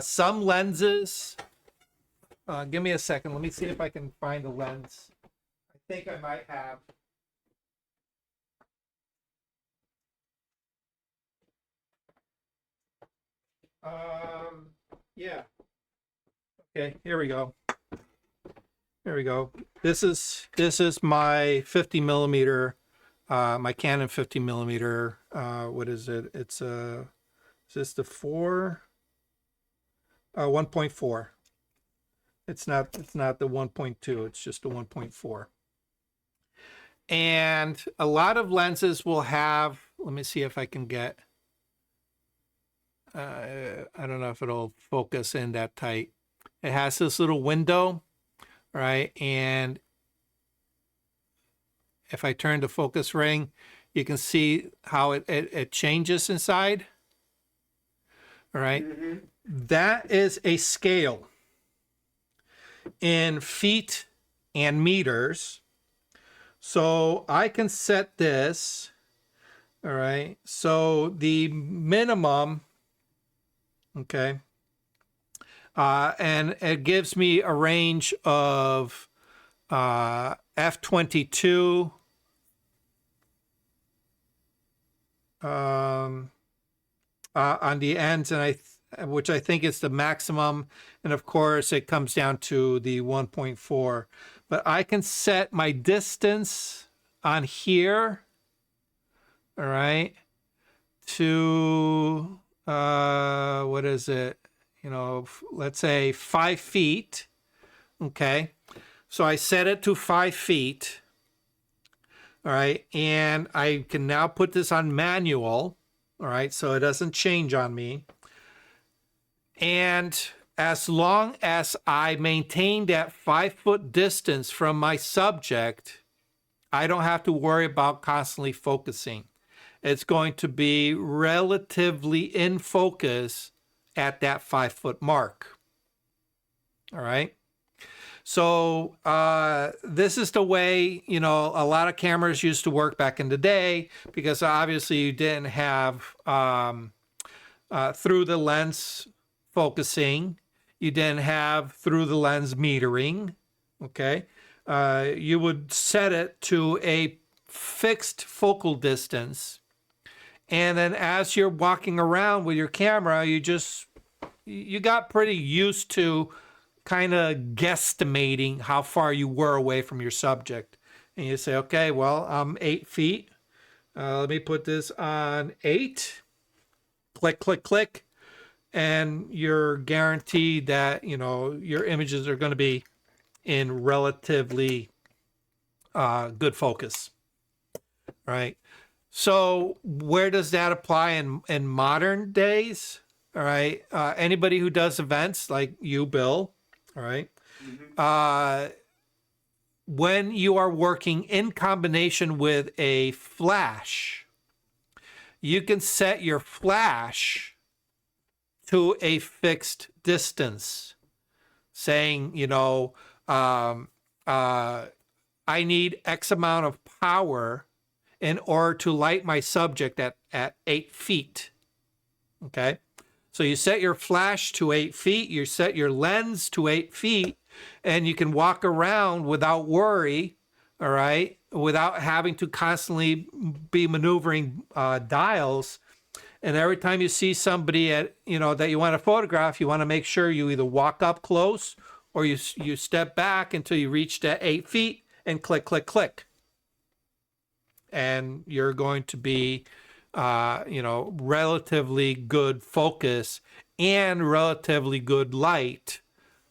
Some lenses, give me a second. Let me see if I can find a lens. I think I might have. Yeah. Okay, here we go. There we go. This is my 50 millimeter, my Canon 50 millimeter. What is it? It's is this the 1.4. It's not the 1.2. It's just the 1.4. And a lot of lenses will have. Let me see if I can get. I don't know if it'll focus in that tight. It has this little window, right? And if I turn the focus ring, you can see how it changes inside. All right.
Mm-hmm.
That is a scale in feet and meters. So I can set this. All right. So the minimum, okay. And it gives me a range of f22 on the ends, and which I think is the maximum, and of course it comes down to the 1.4. But I can set my distance on here, all right, to what is it? Let's say 5 feet. Okay. So I set it to 5 feet. All right. And I can now put this on manual. All right. So it doesn't change on me. And as long as I maintain that 5-foot distance from my subject, I don't have to worry about constantly focusing. It's going to be relatively in focus at that 5-foot mark. All right. So this is the way, a lot of cameras used to work back in the day, because obviously you didn't have through the lens focusing. You didn't have through the lens metering. Okay. You would set it to a fixed focal distance. And then as you're walking around with your camera, you got pretty used to kind of guesstimating how far you were away from your subject. And you say, okay, well, I'm 8 feet. Let me put this on 8. Click, click, click. And you're guaranteed that, your images are going to be in relatively good focus, right? So where does that apply in modern days? All right. Anybody who does events like you, Bill, all right. Mm-hmm. When you are working in combination with a flash, you can set your flash to a fixed distance, saying, I need X amount of power in order to light my subject at 8 feet. Okay. So you set your flash to 8 feet, you set your lens to 8 feet, and you can walk around without worry all right, without having to constantly be maneuvering dials. And every time you see somebody that you want to photograph, you want to make sure you either walk up close or you step back until you reach that 8 feet and click, click, click. And you're going to be, relatively good focus and relatively good light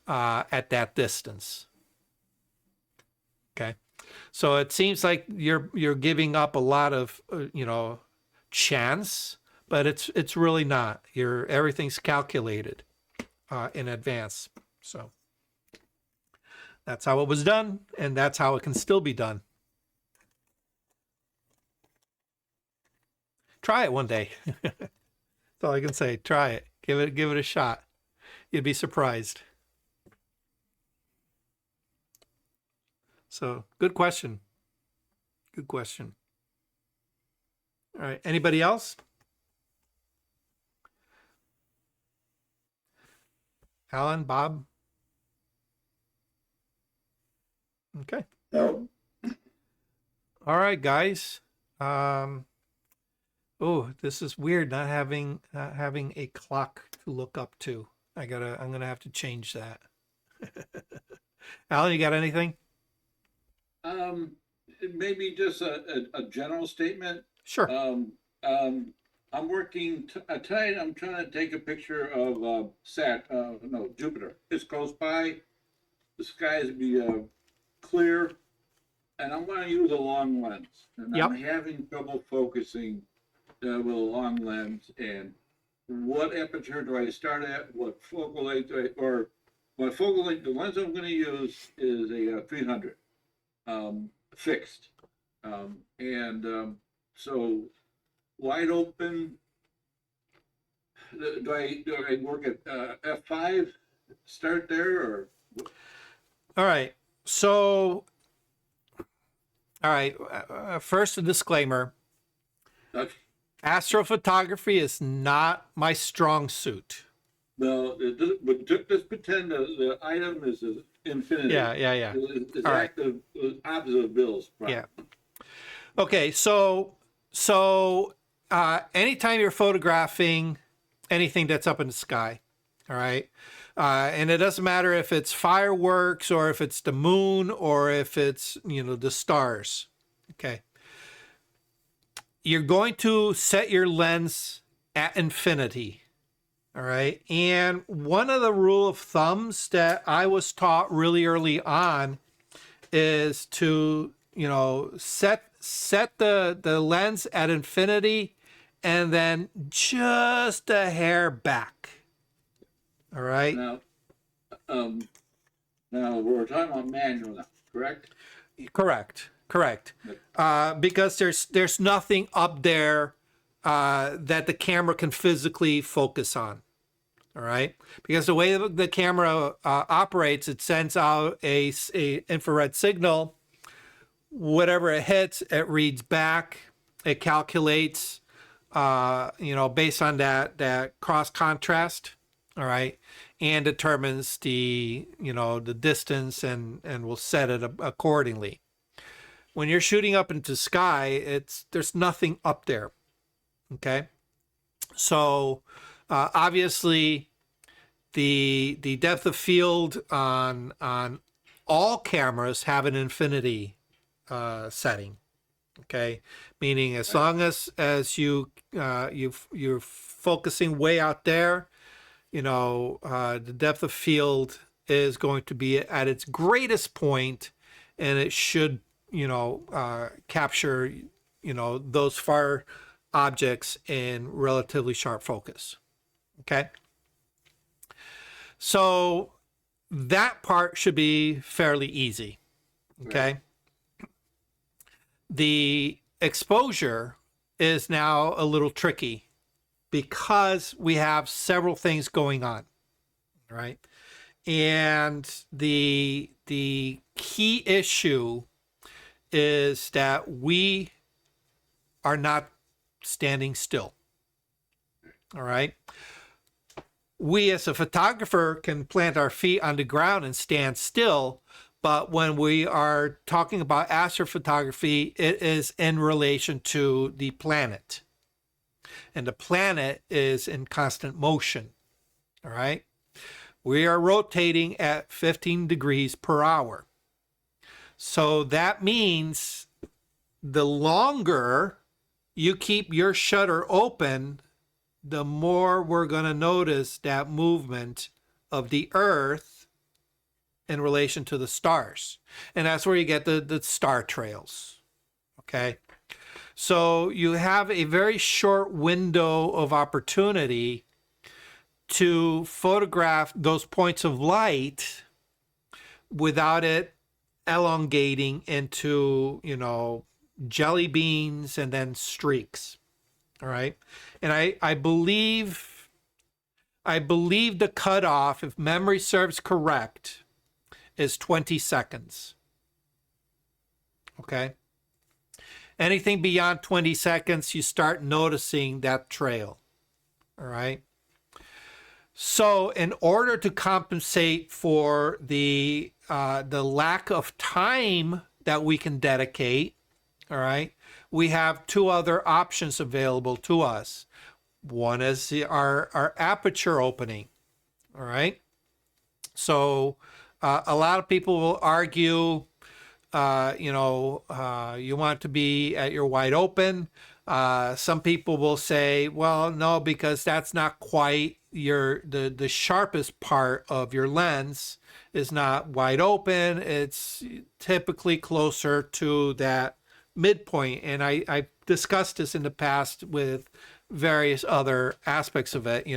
at that distance. Okay. So it seems like you're giving up a lot of, chance, but it's really not. Everything's calculated in advance. So that's how it was done, and that's how it can still be done. Try it one day. That's all I can say. Try it. Give it a shot. You'd be surprised. So, good question. Good question. All right. Anybody else? Alan, Bob? Okay.
No,
All right, guys. Oh, this is weird not having a clock to look up to. I'm gonna have to change that. Alan, you got anything?
Maybe just a general statement.
Sure.
I'm working tonight. I'm trying to take a picture of Jupiter. It's close by. The skies be clear, and I'm going to use a long lens. And
Yep.
I'm having trouble focusing with a long lens. And what aperture do I start at? What focal length my focal length? The lens I'm going to use is a 300 fixed, so wide open. Do I work at f5? Start there, or
All right. So, all right. First, a disclaimer.
okay.
Astrophotography is not my strong suit.
No, but just pretend the item is infinity.
Yeah.
It's
All right.
active, opposite of Bill's.
Yeah. Okay. So anytime you're photographing anything that's up in the sky, all right, and it doesn't matter if it's fireworks or if it's the moon or if it's the stars. Okay. You're going to set your lens at infinity. All right. And one of the rule of thumbs that I was taught really early on is to, set the lens at infinity and then just a hair back. All right.
Now we're talking about manual now, correct?
Correct. Because there's nothing up there that the camera can physically focus on. All right, because the way the camera operates, it sends out a infrared signal. Whatever it hits, it reads back. It calculates, based on that cross contrast. All right, and determines the distance and will set it accordingly. When you're shooting up into sky, there's nothing up there. Okay, so. Obviously, the depth of field on all cameras have an infinity setting. Okay, meaning as long as you're focusing way out there, the depth of field is going to be at its greatest point, and it should capture those far objects in relatively sharp focus. Okay. So that part should be fairly easy. Okay. Right. The exposure is now a little tricky because we have several things going on. Right. And the key issue is that we are not standing still. All right. We as a photographer can plant our feet on the ground and stand still, But when we are talking about astrophotography, it is in relation to the planet. And the planet is in constant motion. All right. We are rotating at 15 degrees per hour. So that means the longer you keep your shutter open, the more we're going to notice that movement of the Earth in relation to the stars. And that's where you get the star trails. Okay. So you have a very short window of opportunity to photograph those points of light without it elongating into, jelly beans and then streaks. All right. And I believe the cutoff, if memory serves correct, is 20 seconds. Okay. Anything beyond 20 seconds, you start noticing that trail. All right. So in order to compensate for the lack of time that we can dedicate, all right, we have two other options available to us. One is our aperture opening, all right? So a lot of people will argue, you want to be at your wide open. Some people will say, well, no, because that's not quite the sharpest part of your lens is not wide open. It's typically closer to that midpoint. And I discussed this in the past with various other aspects of it.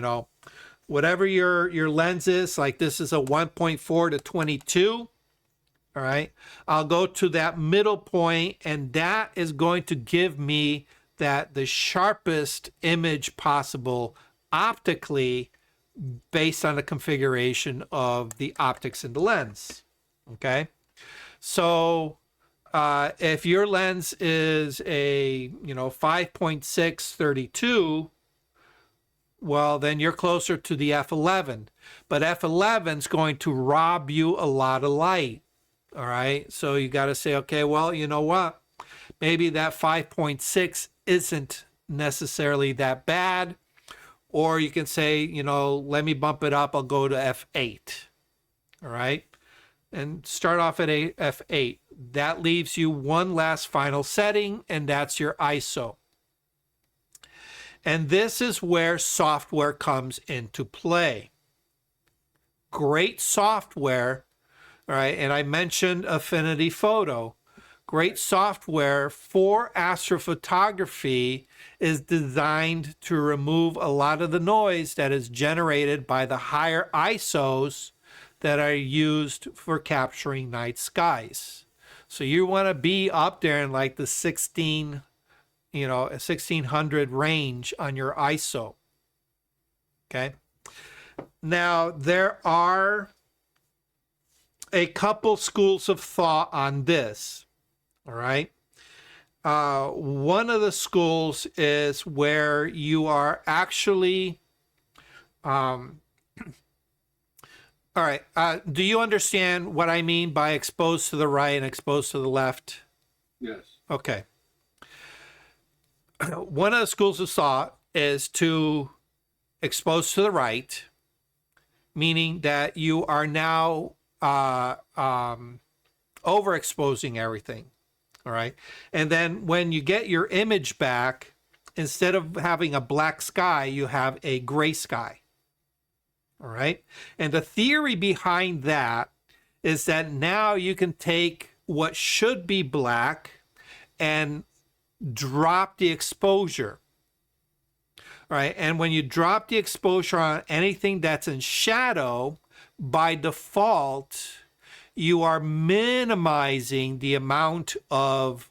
Whatever your lens is, like this is a 1.4 to 22. All right. I'll go to that middle point, and that is going to give me the sharpest image possible optically based on the configuration of the optics in the lens. Okay. So if your lens is a 5.6-32, well, then you're closer to the f11. But f11 is going to rob you a lot of light. All right. So you got to say, okay, well, you know what? Maybe that 5.6 isn't necessarily that bad. Or you can say, let me bump it up. I'll go to f8. All right. And start off at f8. That leaves you one last final setting, and that's your ISO. And this is where software comes into play. Great software, all right, and I mentioned Affinity Photo. Great software for astrophotography is designed to remove a lot of the noise that is generated by the higher ISOs that are used for capturing night skies. So you want to be up there in like the 1600 range on your ISO. Okay. Now there are a couple schools of thought on this. All right. One of the schools is where you are actually, all right. Do you understand what I mean by exposed to the right and exposed to the left?
Yes.
Okay. One of the schools of thought is to expose to the right, meaning that you are now overexposing everything. All right. And then when you get your image back, instead of having a black sky, you have a gray sky. All right. And the theory behind that is that now you can take what should be black and drop the exposure. All right. And when you drop the exposure on anything that's in shadow, by default, you are minimizing the amount of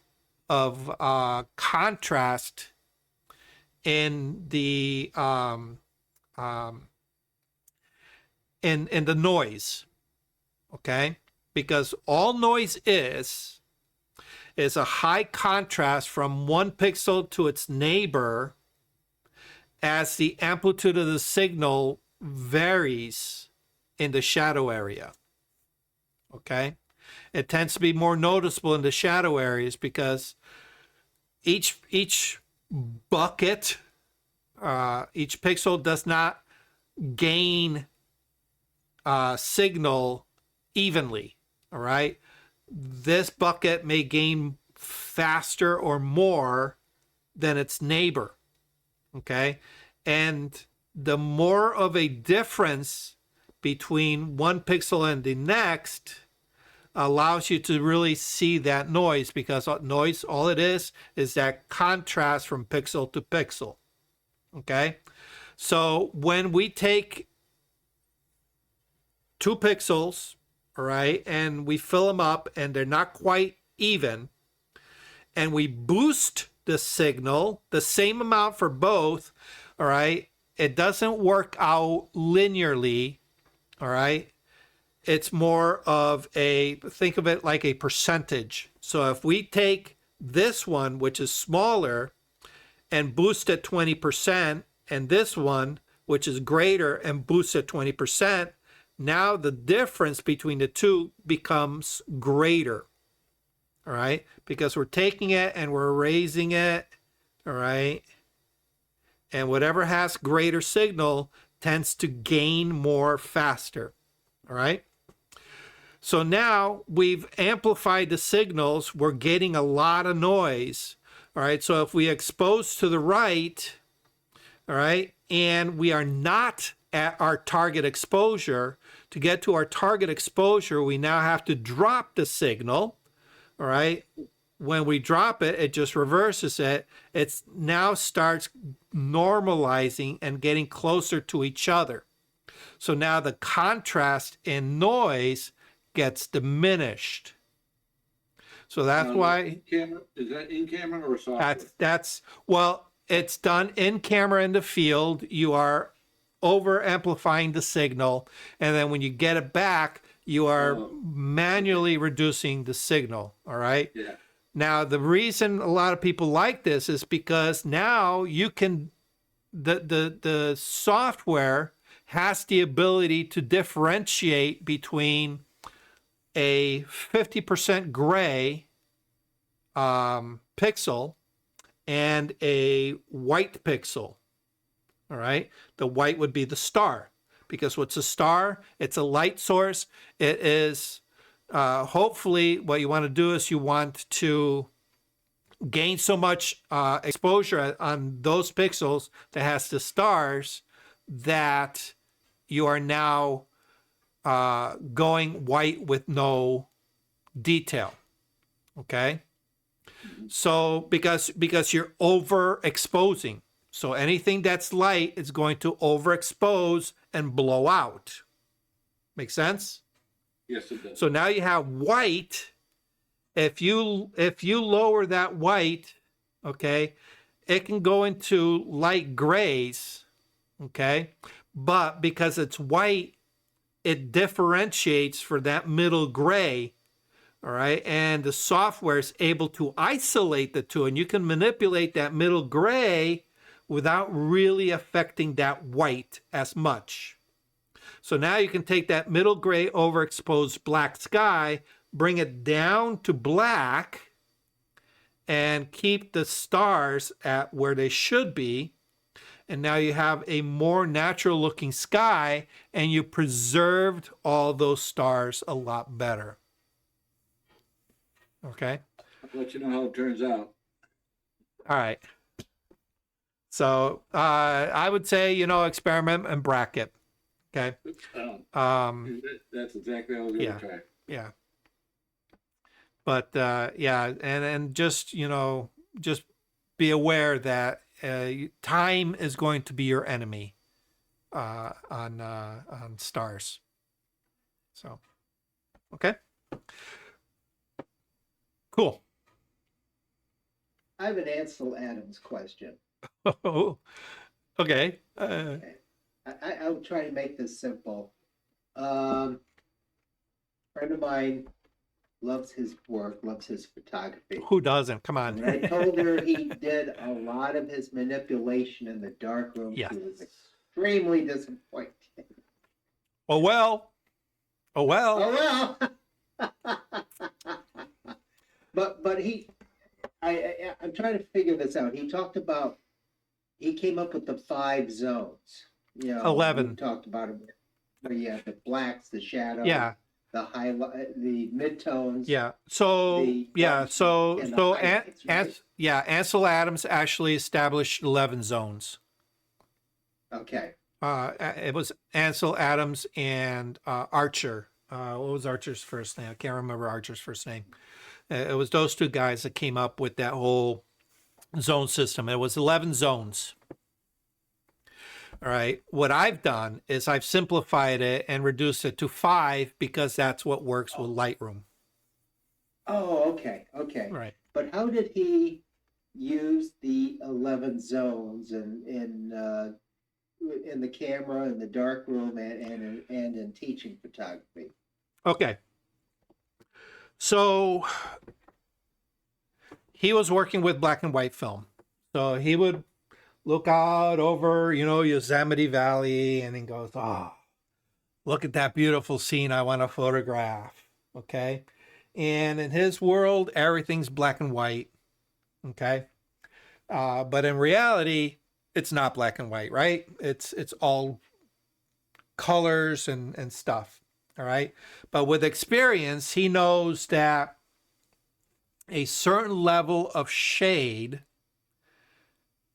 contrast in the in the noise. Okay, because all noise is a high contrast from one pixel to its neighbor as the amplitude of the signal varies in the shadow area. Okay, It tends to be more noticeable in the shadow areas because each bucket, each pixel does not gain signal evenly. All right. This bucket may gain faster or more than its neighbor. Okay. And the more of a difference between one pixel and the next allows you to really see that noise, because noise, all it is that contrast from pixel to pixel. Okay. So when we take 2 pixels, all right, and we fill them up and they're not quite even, and we boost the signal the same amount for both, all right, it doesn't work out linearly, all right. It's more of think of it like a percentage. So if we take this one, which is smaller, and boost it 20%, and this one, which is greater, and boost it 20%, now the difference between the two becomes greater, all right? Because we're taking it and we're raising it, all right? And whatever has greater signal tends to gain more faster, all right? So now we've amplified the signals. We're getting a lot of noise, all right? So if we expose to the right, all right, and we are not at our target exposure, to get to our target exposure, we now have to drop the signal, all right? When we drop it, it just reverses it. It now starts normalizing and getting closer to each other. So now the contrast in noise gets diminished. So that's why...
Camera, is that in camera or software?
Well, it's done in camera in the field. You are over amplifying the signal, and then when you get it back, you are manually reducing the signal. All right.
Yeah.
Now the reason a lot of people like this is because now you can, the software has the ability to differentiate between a 50% gray pixel and a white pixel. All right. The white would be the star, because what's a star? It's a light source. It is hopefully what you want to do is you want to gain so much exposure on those pixels that has the stars that you are now going white with no detail. Okay. So because you're overexposing. So anything that's light is going to overexpose and blow out. Make sense?
Yes, it does.
So now you have white. If you lower that white, okay, it can go into light grays, okay? But because it's white, it differentiates for that middle gray, all right? And the software is able to isolate the two, and you can manipulate that middle gray without really affecting that white as much. So now you can take that middle gray overexposed black sky, bring it down to black, and keep the stars at where they should be. And now you have a more natural looking sky, and you preserved all those stars a lot better. Okay?
I'll let you know how it turns out.
All right. So I would say, experiment and bracket. Okay.
That's exactly how I was going to try.
Yeah. But and just, just be aware that time is going to be your enemy on stars. So, okay. Cool.
I have an Ansel Adams question.
Oh, okay.
I'll try to make this simple. Friend of mine loves his work, loves his photography.
Who doesn't? Come on.
When I told her he did a lot of his manipulation in the dark room,
Yes.
she was extremely disappointed.
Oh well.
Oh well. But I'm trying to figure this out. He came up with the 5 zones. You know,
11.
we talked about it where you have the blacks, the shadows,
Yeah.
the highlight, the midtones.
Yeah. So
The
yeah.
dark
So
and the
so
highlights, right?
Ansel Adams actually established 11 zones.
Okay.
It was Ansel Adams and Archer. What was Archer's first name? I can't remember Archer's first name. It was those two guys that came up with that whole zone system. It was 11 zones. All right. What I've done is I've simplified it and reduced it to 5 because that's what works with Lightroom.
Oh, okay. Okay.
Right.
But how did he use the 11 zones in the camera, in the dark room, and in teaching photography?
Okay. So he was working with black and white film. So he would look out over, Yosemite Valley, and he goes, "Oh, look at that beautiful scene I want to photograph." Okay. And in his world, everything's black and white. Okay. But in reality, it's not black and white, right? It's all colors and stuff. All right. But with experience, he knows that a certain level of shade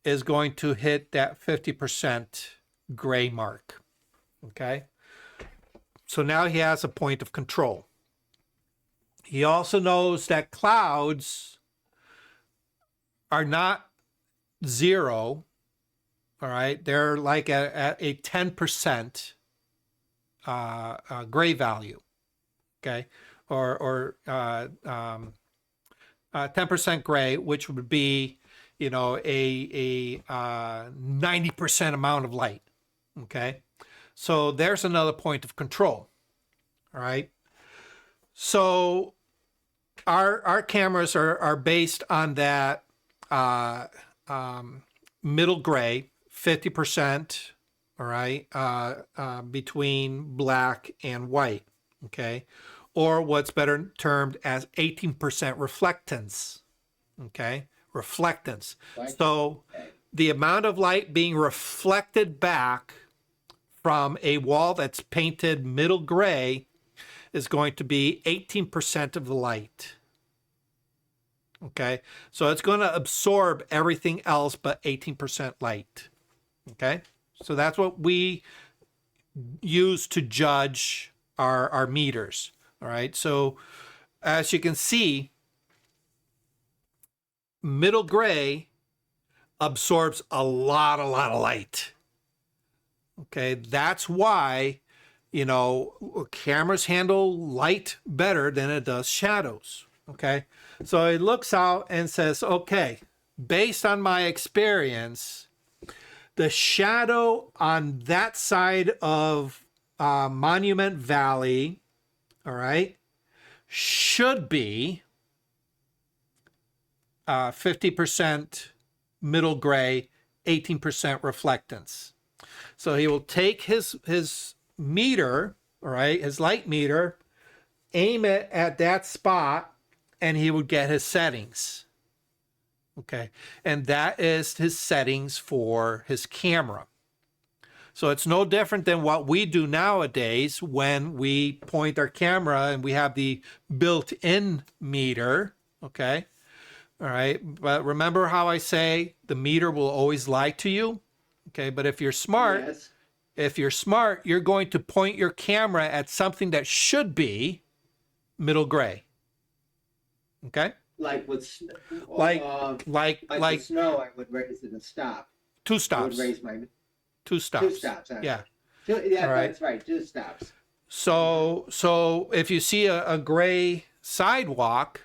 is going to hit that 50% gray mark. Okay. So now he has a point of control. He also knows that clouds are not 0. All right. They're like at a 10% gray value. Okay. Or 10% gray, which would be, a 90% amount of light. Okay. So there's another point of control. All right. So our cameras are based on that middle gray, 50%, all right, between black and white, okay, or what's better termed as 18% reflectance, okay, reflectance. So the amount of light being reflected back from a wall that's painted middle gray is going to be 18% of the light. Okay, so it's going to absorb everything else but 18% light. Okay, so that's what we use to judge our meters. All right, so as you can see, middle gray absorbs a lot of light. Okay, that's why, cameras handle light better than it does shadows. Okay, so it looks out and says, okay, based on my experience, the shadow on that side of Monument Valley, all right, should be 50% middle gray, 18% reflectance. So he will take his meter, all right, his light meter, aim it at that spot, and he would get his settings. Okay. And that is his settings for his camera. So it's no different than what we do nowadays when we point our camera and we have the built-in meter. Okay. All right. But remember how I say the meter will always lie to you. Okay. But if you're smart, you're going to point your camera at something that should be middle gray. Okay.
Like with
like
with snow, I would raise it a stop.
2 stops.
I would raise my
2 stops.
2 stops.
Yeah.
Yeah,
All right.
That's right. 2 stops.
So if you see a gray sidewalk,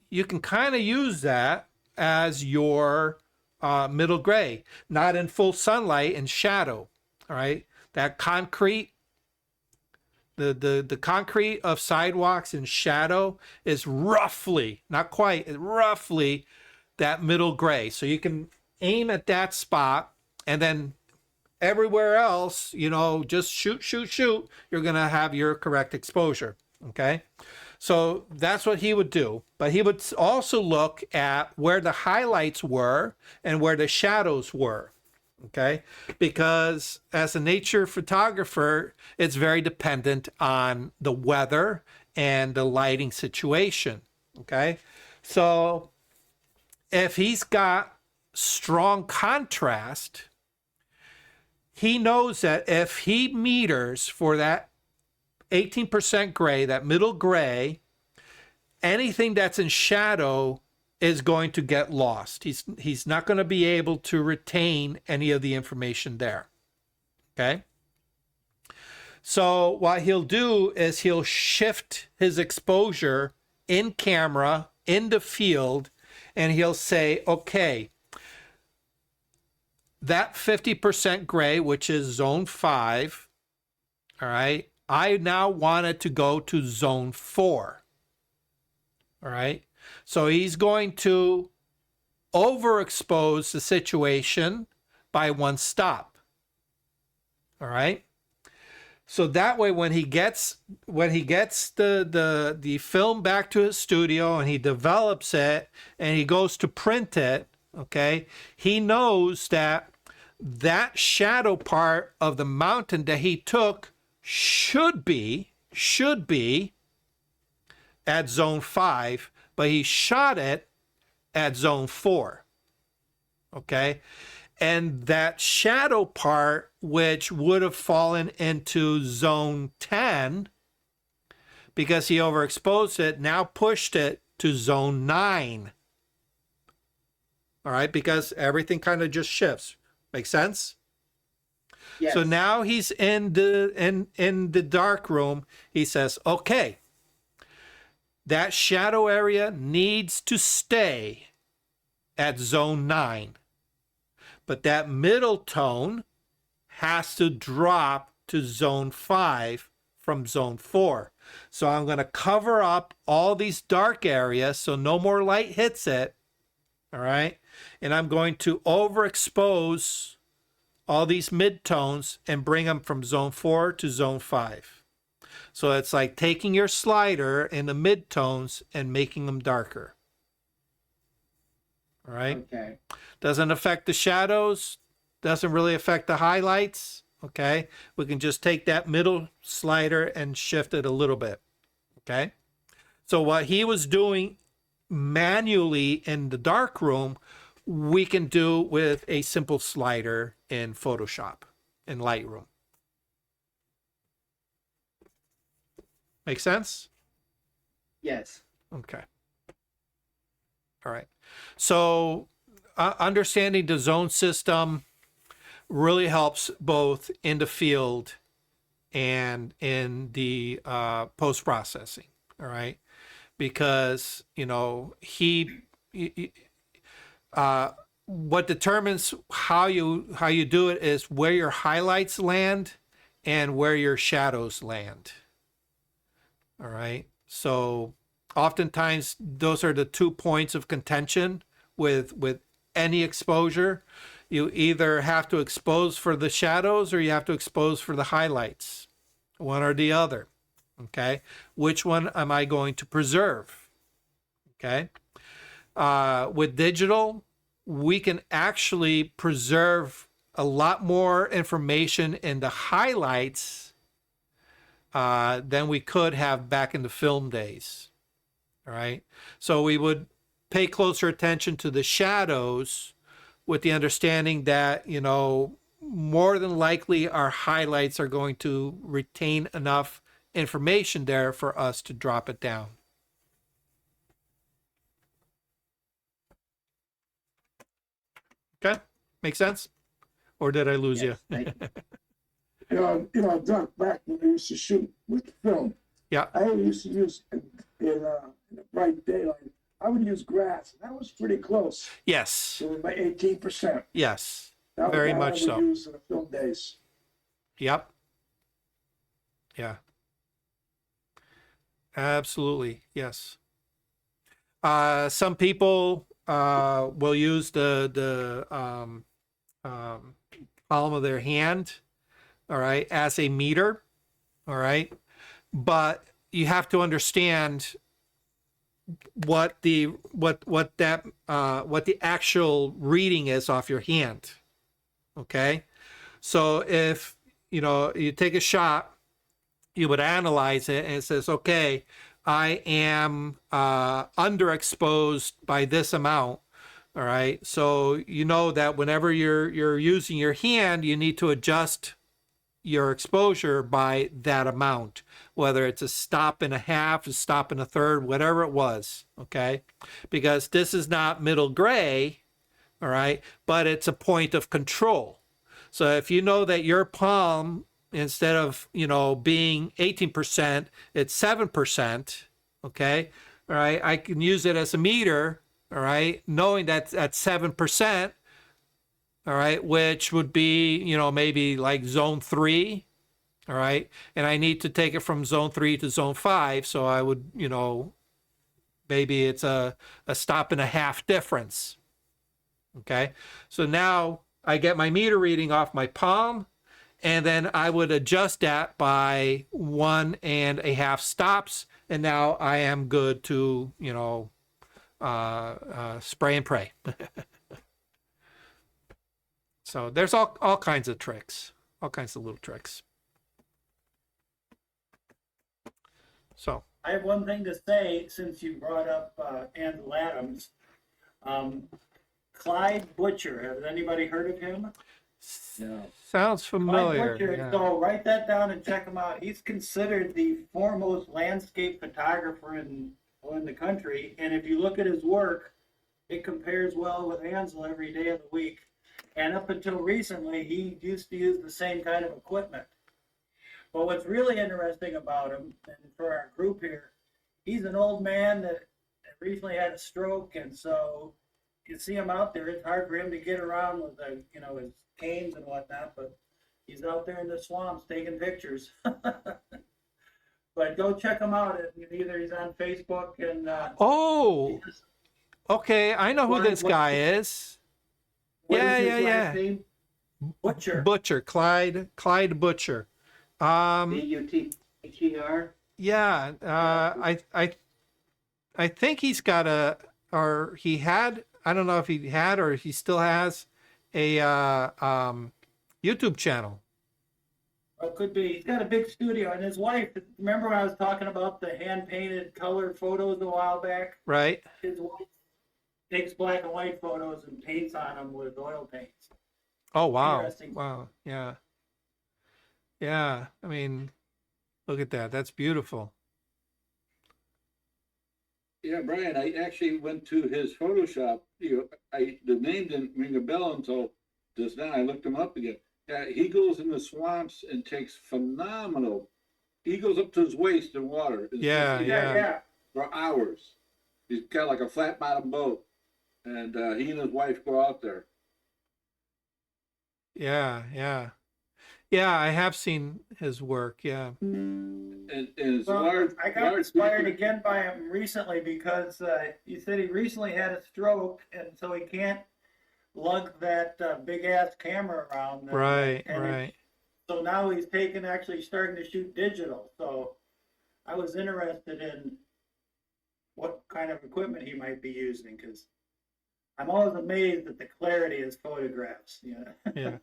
you can kind of use that as your middle gray, not in full sunlight and shadow. All right. That concrete, the concrete of sidewalks in shadow is roughly, not quite, roughly that middle gray. So you can aim at that spot, and then everywhere else, just shoot, you're going to have your correct exposure. Okay. So that's what he would do. But he would also look at where the highlights were and where the shadows were. Okay. Because as a nature photographer, it's very dependent on the weather and the lighting situation. Okay. So if he's got strong contrast, he knows that if he meters for that 18% gray, that middle gray, anything that's in shadow is going to get lost. He's not going to be able to retain any of the information there. Okay? So what he'll do is he'll shift his exposure in camera, in the field, and he'll say, okay, that 50% gray, which is zone 5, all right, I now want it to go to zone 4. All right. So he's going to overexpose the situation by one stop. All right. So that way, when he gets the film back to his studio and he develops it and he goes to print it, okay, he knows that that shadow part of the mountain that he took should be at zone 5, but he shot it at zone 4. Okay. And that shadow part, which would have fallen into zone 10 because he overexposed it, now pushed it to zone 9. All right. Because everything kind of just shifts. Make sense?
Yes.
So now he's in the dark room. He says, okay, that shadow area needs to stay at zone 9. But that middle tone has to drop to zone 5 from zone 4. So I'm going to cover up all these dark areas so no more light hits it. All right. And I'm going to overexpose all these midtones and bring them from zone 4 to zone 5. So it's like taking your slider in the midtones and making them darker. All right.
Okay.
Doesn't affect the shadows. Doesn't really affect the highlights. Okay. We can just take that middle slider and shift it a little bit. Okay. So what he was doing manually in the dark room, we can do with a simple slider in Photoshop, in Lightroom. Make sense?
Yes.
Okay. All right. So understanding the zone system really helps both in the field and in the post-processing. All right. Because, you know, what determines how you do it is where your highlights land and where your shadows land. All right. So oftentimes those are the 2 points of contention with any exposure. You either have to expose for the shadows or you have to expose for the highlights, one or the other. Okay. Which one am I going to preserve? Okay. With digital, we can actually preserve a lot more information in the highlights than we could have back in the film days. All right. So we would pay closer attention to the shadows with the understanding that, you know, more than likely our highlights are going to retain enough information there for us to drop it down. Okay, make sense? Or did I lose
Yes.
you?
Doc, back when I used to shoot with film,
Yeah.
I used to use in the bright daylight, I would use grass. That was pretty close.
Yes.
It was my 18%.
Yes.
That was
Very
what
much
I
so.
would use in the film days.
Yep. Yeah. Absolutely. Yes. Some people will use the palm of their hand, all right, as a meter, all right. But you have to understand what the actual reading is off your hand. Okay, so if you take a shot, you would analyze it, and it says, okay, I am underexposed by this amount. All right, so you know that whenever you're using your hand, you need to adjust your exposure by that amount, whether it's a stop and a half, a stop and a third, whatever it was. Okay, because this is not middle gray, all right, but it's a point of control. So if you know that your palm, instead of being 18%, it's 7%. Okay, all right, I can use it as a meter. All right, knowing that at 7%, all right, which would be, maybe like zone 3, all right, and I need to take it from zone 3 to zone 5, so I would, maybe it's a stop and a half difference. Okay, so now I get my meter reading off my palm, and then I would adjust that by 1.5 stops, and now I am good to, spray and pray. So there's all kinds of tricks, all kinds of little tricks. So
I have one thing to say since you brought up Ansel Adams. Clyde Butcher, has anybody heard of him?
No.
sounds familiar.
Clyde Butcher,
Yeah.
so write that down and check him out. He's considered the foremost landscape photographer in the country, and if you look at his work, it compares well with Ansel every day of the week. And up until recently, he used to use the same kind of equipment. But what's really interesting about him, and for our group here, he's an old man that recently had a stroke, and so you see him out there. It's hard for him to get around with his canes and whatnot, but he's out there in the swamps taking pictures. But go check him out. Either he's on Facebook and
Oh, okay. I know who this guy is.
What
Yeah,
is his
yeah,
last
yeah.
name?
Butcher.
Clyde Butcher.
Butcher.
Yeah. I think he's got or he had. I don't know if he had or he still has a YouTube channel.
It could be. He's got a big studio, and his wife. Remember when I was talking about the hand-painted color photos a while back?
Right.
His wife takes black and white photos and paints on them with oil paints.
Oh wow.
Interesting.
Wow. Yeah. Yeah. I mean, look at that. That's beautiful.
Yeah, Brian, I actually went to his Photoshop. The name didn't ring a bell until just now. I looked him up again. Yeah, he goes in the swamps and takes phenomenal. He goes up to his waist in water.
Yeah,
Yeah.
For hours. He's got like a flat bottom boat, and he and his wife go out there.
Yeah. Yeah. Yeah. I have seen his work. Yeah.
And it's
Well,
large.
I got inspired again by him recently because he said he recently had a stroke, and so he can't lug that big ass camera around.
Right.
and
Right.
So now he's actually starting to shoot digital. So I was interested in what kind of equipment he might be using, because I'm always amazed at the clarity of his photographs.
Yeah.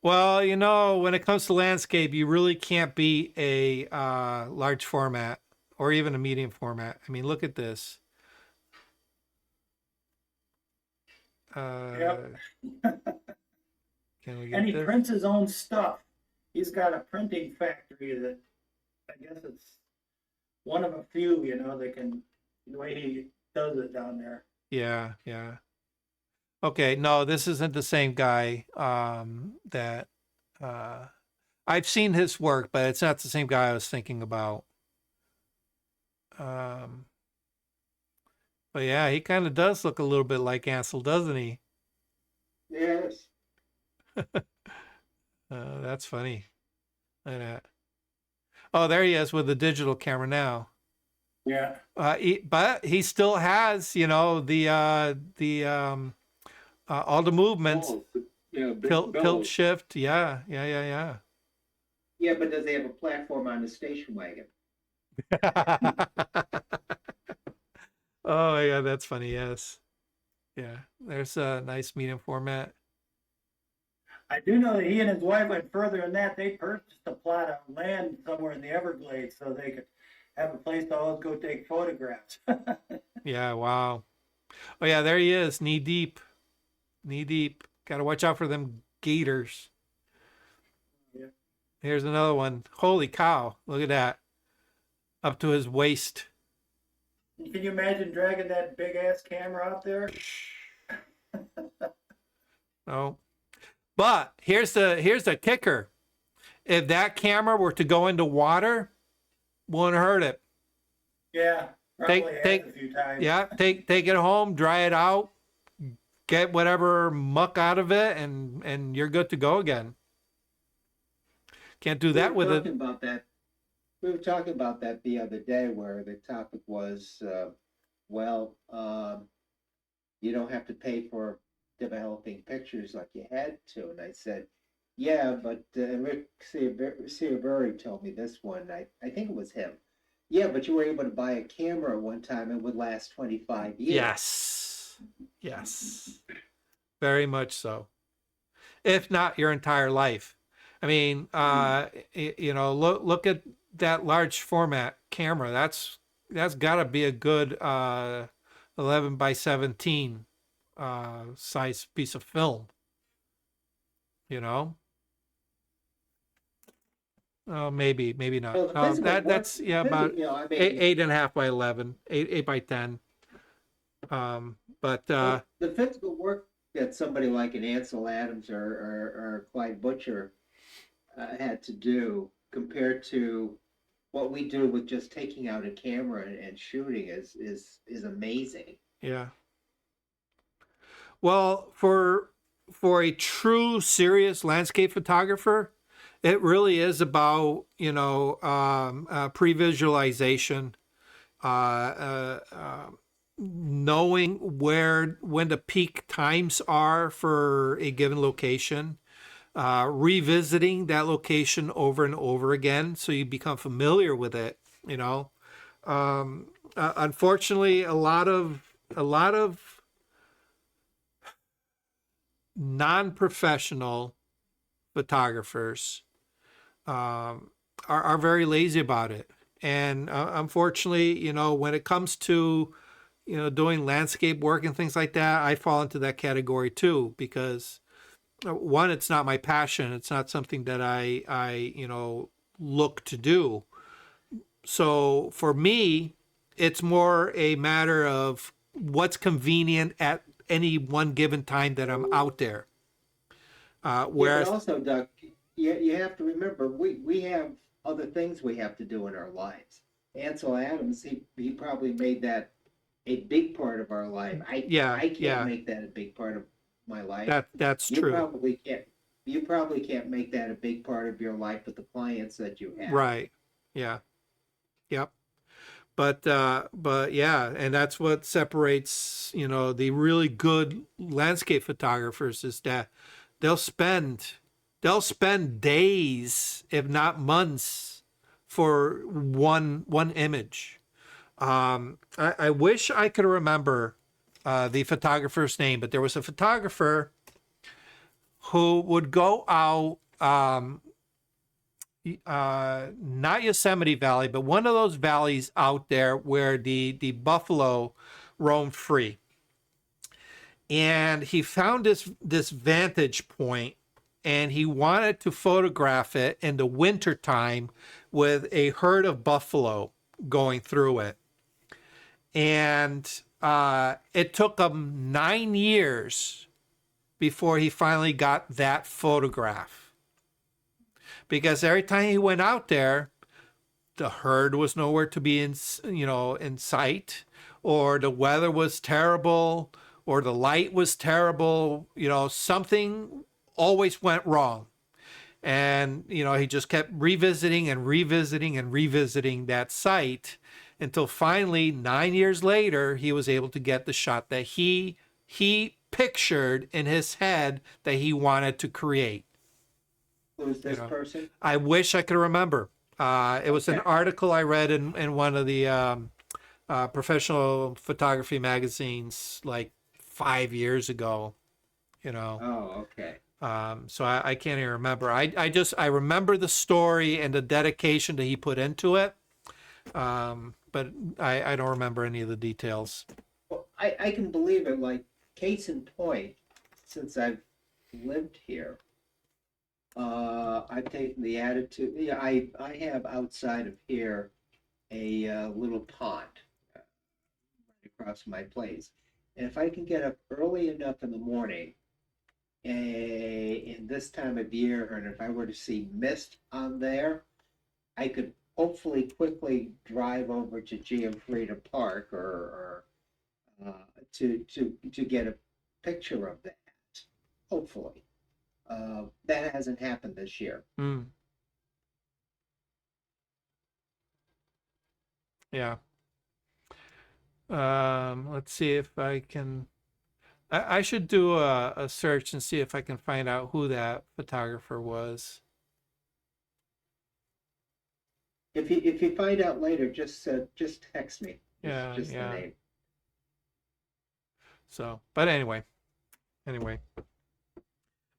Well, when it comes to landscape, you really can't beat a large format or even a medium format. I mean, look at this.
Yep.
Can we get
And he
this?
prints his own stuff. He's got a printing factory that I guess it's one of a few, that can, the way he does it down there.
Yeah, yeah. Okay, no, this isn't the same guy that I've seen his work, but it's not the same guy I was thinking about. But yeah, he kind of does look a little bit like Ansel, doesn't he?
Yes.
That's funny. Look at that. Oh, there he is with the digital camera now.
Yeah.
But he still has, all the movements,
Yeah, big
tilt,
bellows.
shift. Yeah.
Yeah, but does he have a platform on the station wagon?
Oh yeah, that's funny. Yes. Yeah. There's a nice medium format.
I do know that he and his wife went further than that. They purchased a plot of land somewhere in the Everglades so they could have a place to always go take photographs.
Yeah, wow. Oh yeah, there he is, knee deep. Knee deep. Gotta watch out for them gators.
Yeah.
Here's another one. Holy cow. Look at that. Up to his waist.
Can you imagine dragging that big ass camera out there?
Oh. But here's the kicker. If that camera were to go into water, wouldn't hurt it.
Yeah, probably has a few times.
Yeah, take it home, dry it out, get whatever muck out of it, and you're good to go again. Can't do that with it.
We were talking about that the other day, where the topic was, you don't have to pay for developing pictures like you had to. And I said, yeah, but Rick Ciavari told me this one. I think it was him. Yeah, but you were able to buy a camera at one time and would last 25 years.
Yes. Yes. Very much so. If not your entire life. I mean, look at that large format camera. That's got to be a good 11 by 17 size piece of film. You know? Oh, maybe not.
Well,
that's about eight and a half by 11, eight by 10.
The physical work that somebody like an Ansel Adams or Clyde Butcher had to do compared to what we do with just taking out a camera and shooting is amazing.
Yeah. Well, for a true serious landscape photographer, it really is about, pre-visualization, knowing when the peak times are for a given location, revisiting that location over and over again so you become familiar with it. Unfortunately, a lot of non-professional photographers are very lazy about it. And unfortunately, when it comes to, doing landscape work and things like that, I fall into that category too, because one, it's not my passion. It's not something that I look to do. So for me, it's more a matter of what's convenient at any one given time that I'm out there. Whereas
but also, Doug, you have to remember we have other things we have to do in our lives. Ansel Adams, he probably made that a big part of our life. I can't make that a big part of my life.
That's true.
You probably can't make that a big part of your life with the clients that you have.
Right. Yeah. Yep. But yeah, and that's what separates, the really good landscape photographers is that they'll spend days, if not months, for one image. I wish I could remember the photographer's name, but there was a photographer who would go out, not Yosemite Valley, but one of those valleys out there where the buffalo roam free. And he found this vantage point, and he wanted to photograph it in the wintertime with a herd of buffalo going through it. And it took him 9 years before he finally got that photograph. Because every time he went out there, the herd was nowhere to be in sight, or the weather was terrible, or the light was terrible. Something always went wrong. And, he just kept revisiting and revisiting and revisiting that site until finally 9 years later, he was able to get the shot that he pictured in his head that he wanted to create.
Who's this person?
I wish I could remember. It was an
Okay.
article I read in one of the professional photography magazines like 5 years ago, you know.
Oh, okay.
So I can't even remember. I remember the story and the dedication that he put into it. But I don't remember any of the details.
Well, I can believe it. Like, case in point, since I've lived here, I've taken the attitude. Yeah, I have outside of here a little pond right across my place, and if I can get up early enough in the morning, in this time of year, and if I were to see mist on there, I could hopefully quickly drive over to GM Freedom Park or to get a picture of that. Hopefully, that hasn't happened this year.
Mm. Yeah. Let's see if I can. I should do a search and see if I can find out who that photographer was.
If you find out later, just text me.
Yeah,
Just
yeah.
the name.
So, but anyway.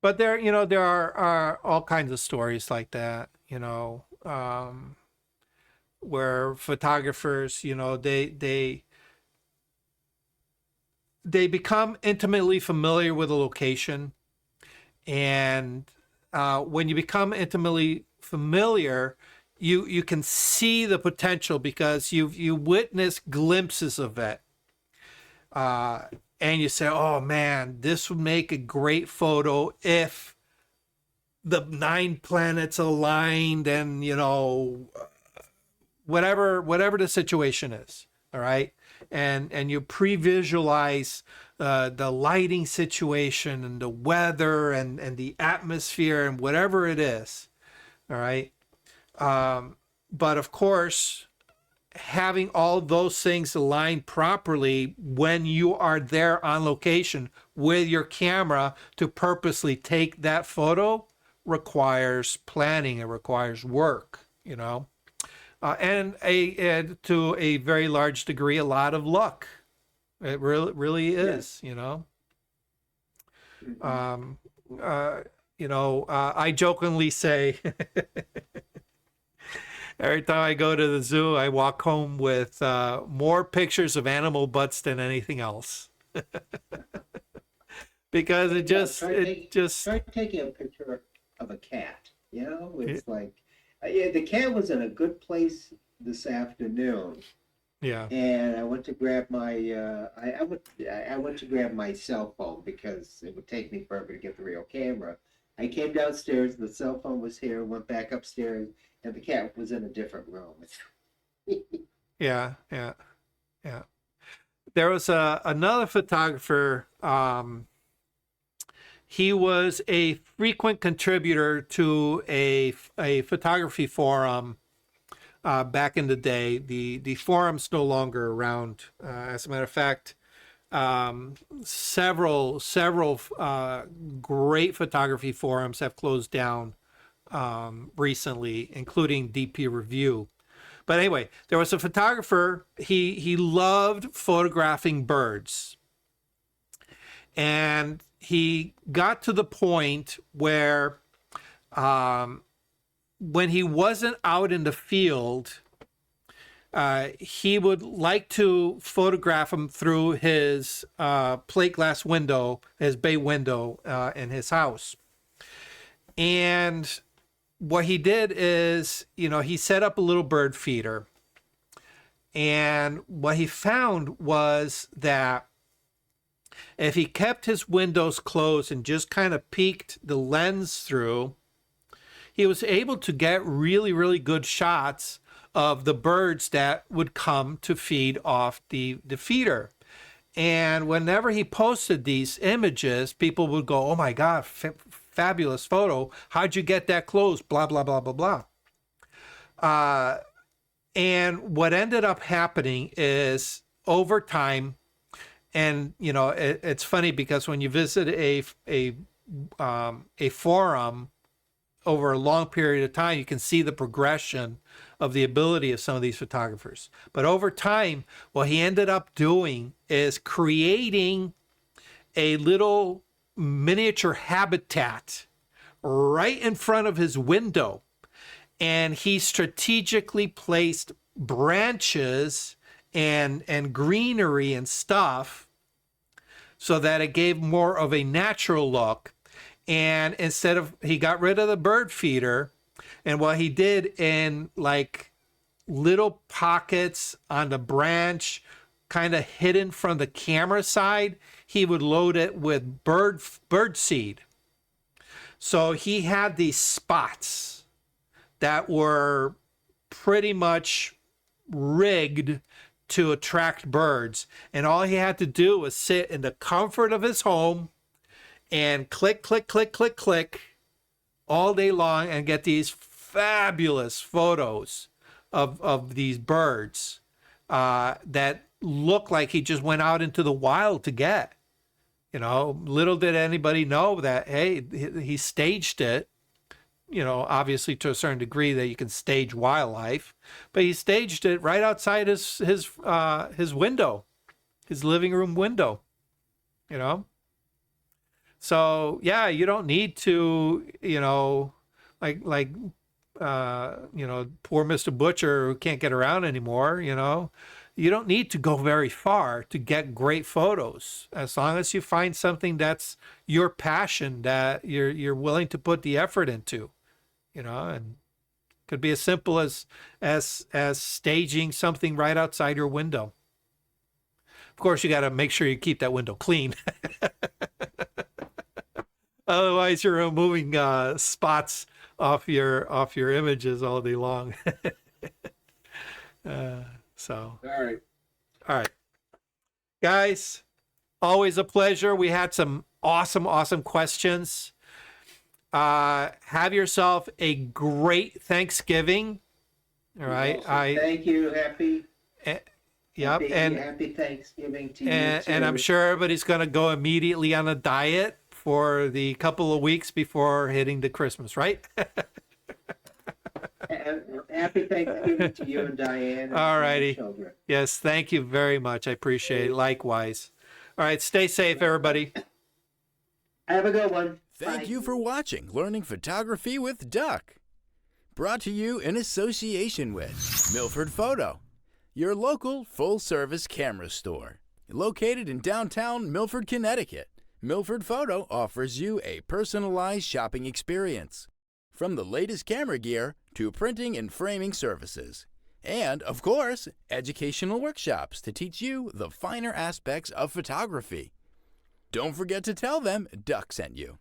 But there are all kinds of stories like that, where photographers, they become intimately familiar with a location, and when you become intimately familiar, you can see the potential because you witness glimpses of it, and you say, "Oh man, this would make a great photo if the 9 planets aligned, and whatever the situation is." All right. And you pre-visualize the lighting situation and the weather and the atmosphere and whatever it is. All right. But of course, having all those things aligned properly when you are there on location with your camera to purposely take that photo requires planning. It requires work, and to a very large degree, a lot of luck. It really is,
Mhm.
I jokingly say every time I go to the zoo, I walk home with more pictures of animal butts than anything else. Because
Try taking a picture of a cat. It's like, yeah, the cat was in a good place this afternoon,
yeah.
and I went to grab my I went to grab my cell phone because it would take me forever to get the real camera. I came downstairs, the cell phone was here, went back upstairs, and the cat was in a different room.
Yeah. There was another photographer. He was a frequent contributor to a photography forum back in the day. The forum's no longer around. As a matter of fact, several great photography forums have closed down recently, including DP Review. But anyway, there was a photographer. He loved photographing birds, and he got to the point where when he wasn't out in the field, he would like to photograph them through his plate glass window, his bay window in his house. And what he did is, he set up a little bird feeder. And what he found was that if he kept his windows closed and just kind of peeked the lens through, he was able to get really, really good shots of the birds that would come to feed off the feeder. And whenever he posted these images, people would go, "Oh my God, fabulous photo. How'd you get that close?" Blah, blah, blah, blah, blah. And what ended up happening is over time, and it's funny because when you visit a forum over a long period of time, you can see the progression of the ability of some of these photographers. But over time, what he ended up doing is creating a little miniature habitat right in front of his window. And he strategically placed branches and greenery and stuff so that it gave more of a natural look. And instead of, he got rid of the bird feeder, and what he did in like little pockets on the branch, kind of hidden from the camera side, he would load it with bird seed. So he had these spots that were pretty much rigged to attract birds. And all he had to do was sit in the comfort of his home and click, click, click, click, click all day long and get these fabulous photos of these birds that look like he just went out into the wild to get. You know, little did anybody know that, hey, he staged it, you know, obviously to a certain degree that you can stage wildlife, but he staged it right outside his window, his living room window, you know? So yeah, you don't need to, you know, like you know, poor Mr. Butcher who can't get around anymore, you know, you don't need to go very far to get great photos. As long as you find something that's your passion, that you're willing to put the effort into, you know, and could be as simple as staging something right outside your window. Of course, you got to make sure you keep that window clean. Otherwise, you're removing spots off your images all day long. So.
All
right. Guys, always a pleasure. We had some awesome questions. Have yourself a great Thanksgiving. All right.
Awesome. Thank you. Happy Thanksgiving to you too.
And I'm sure everybody's going to go immediately on a diet for the couple of weeks before hitting the Christmas, right?
Happy Thanksgiving to you and Diane.
All righty. Yes, thank you very much. I appreciate it. Likewise. All right, stay safe, everybody.
Have a good one.
Thank you for watching Learning Photography with Duck. Brought to you in association with Milford Photo, your local full-service camera store. Located in downtown Milford, Connecticut, Milford Photo offers you a personalized shopping experience. From the latest camera gear to printing and framing services. And, of course, educational workshops to teach you the finer aspects of photography. Don't forget to tell them Duck sent you.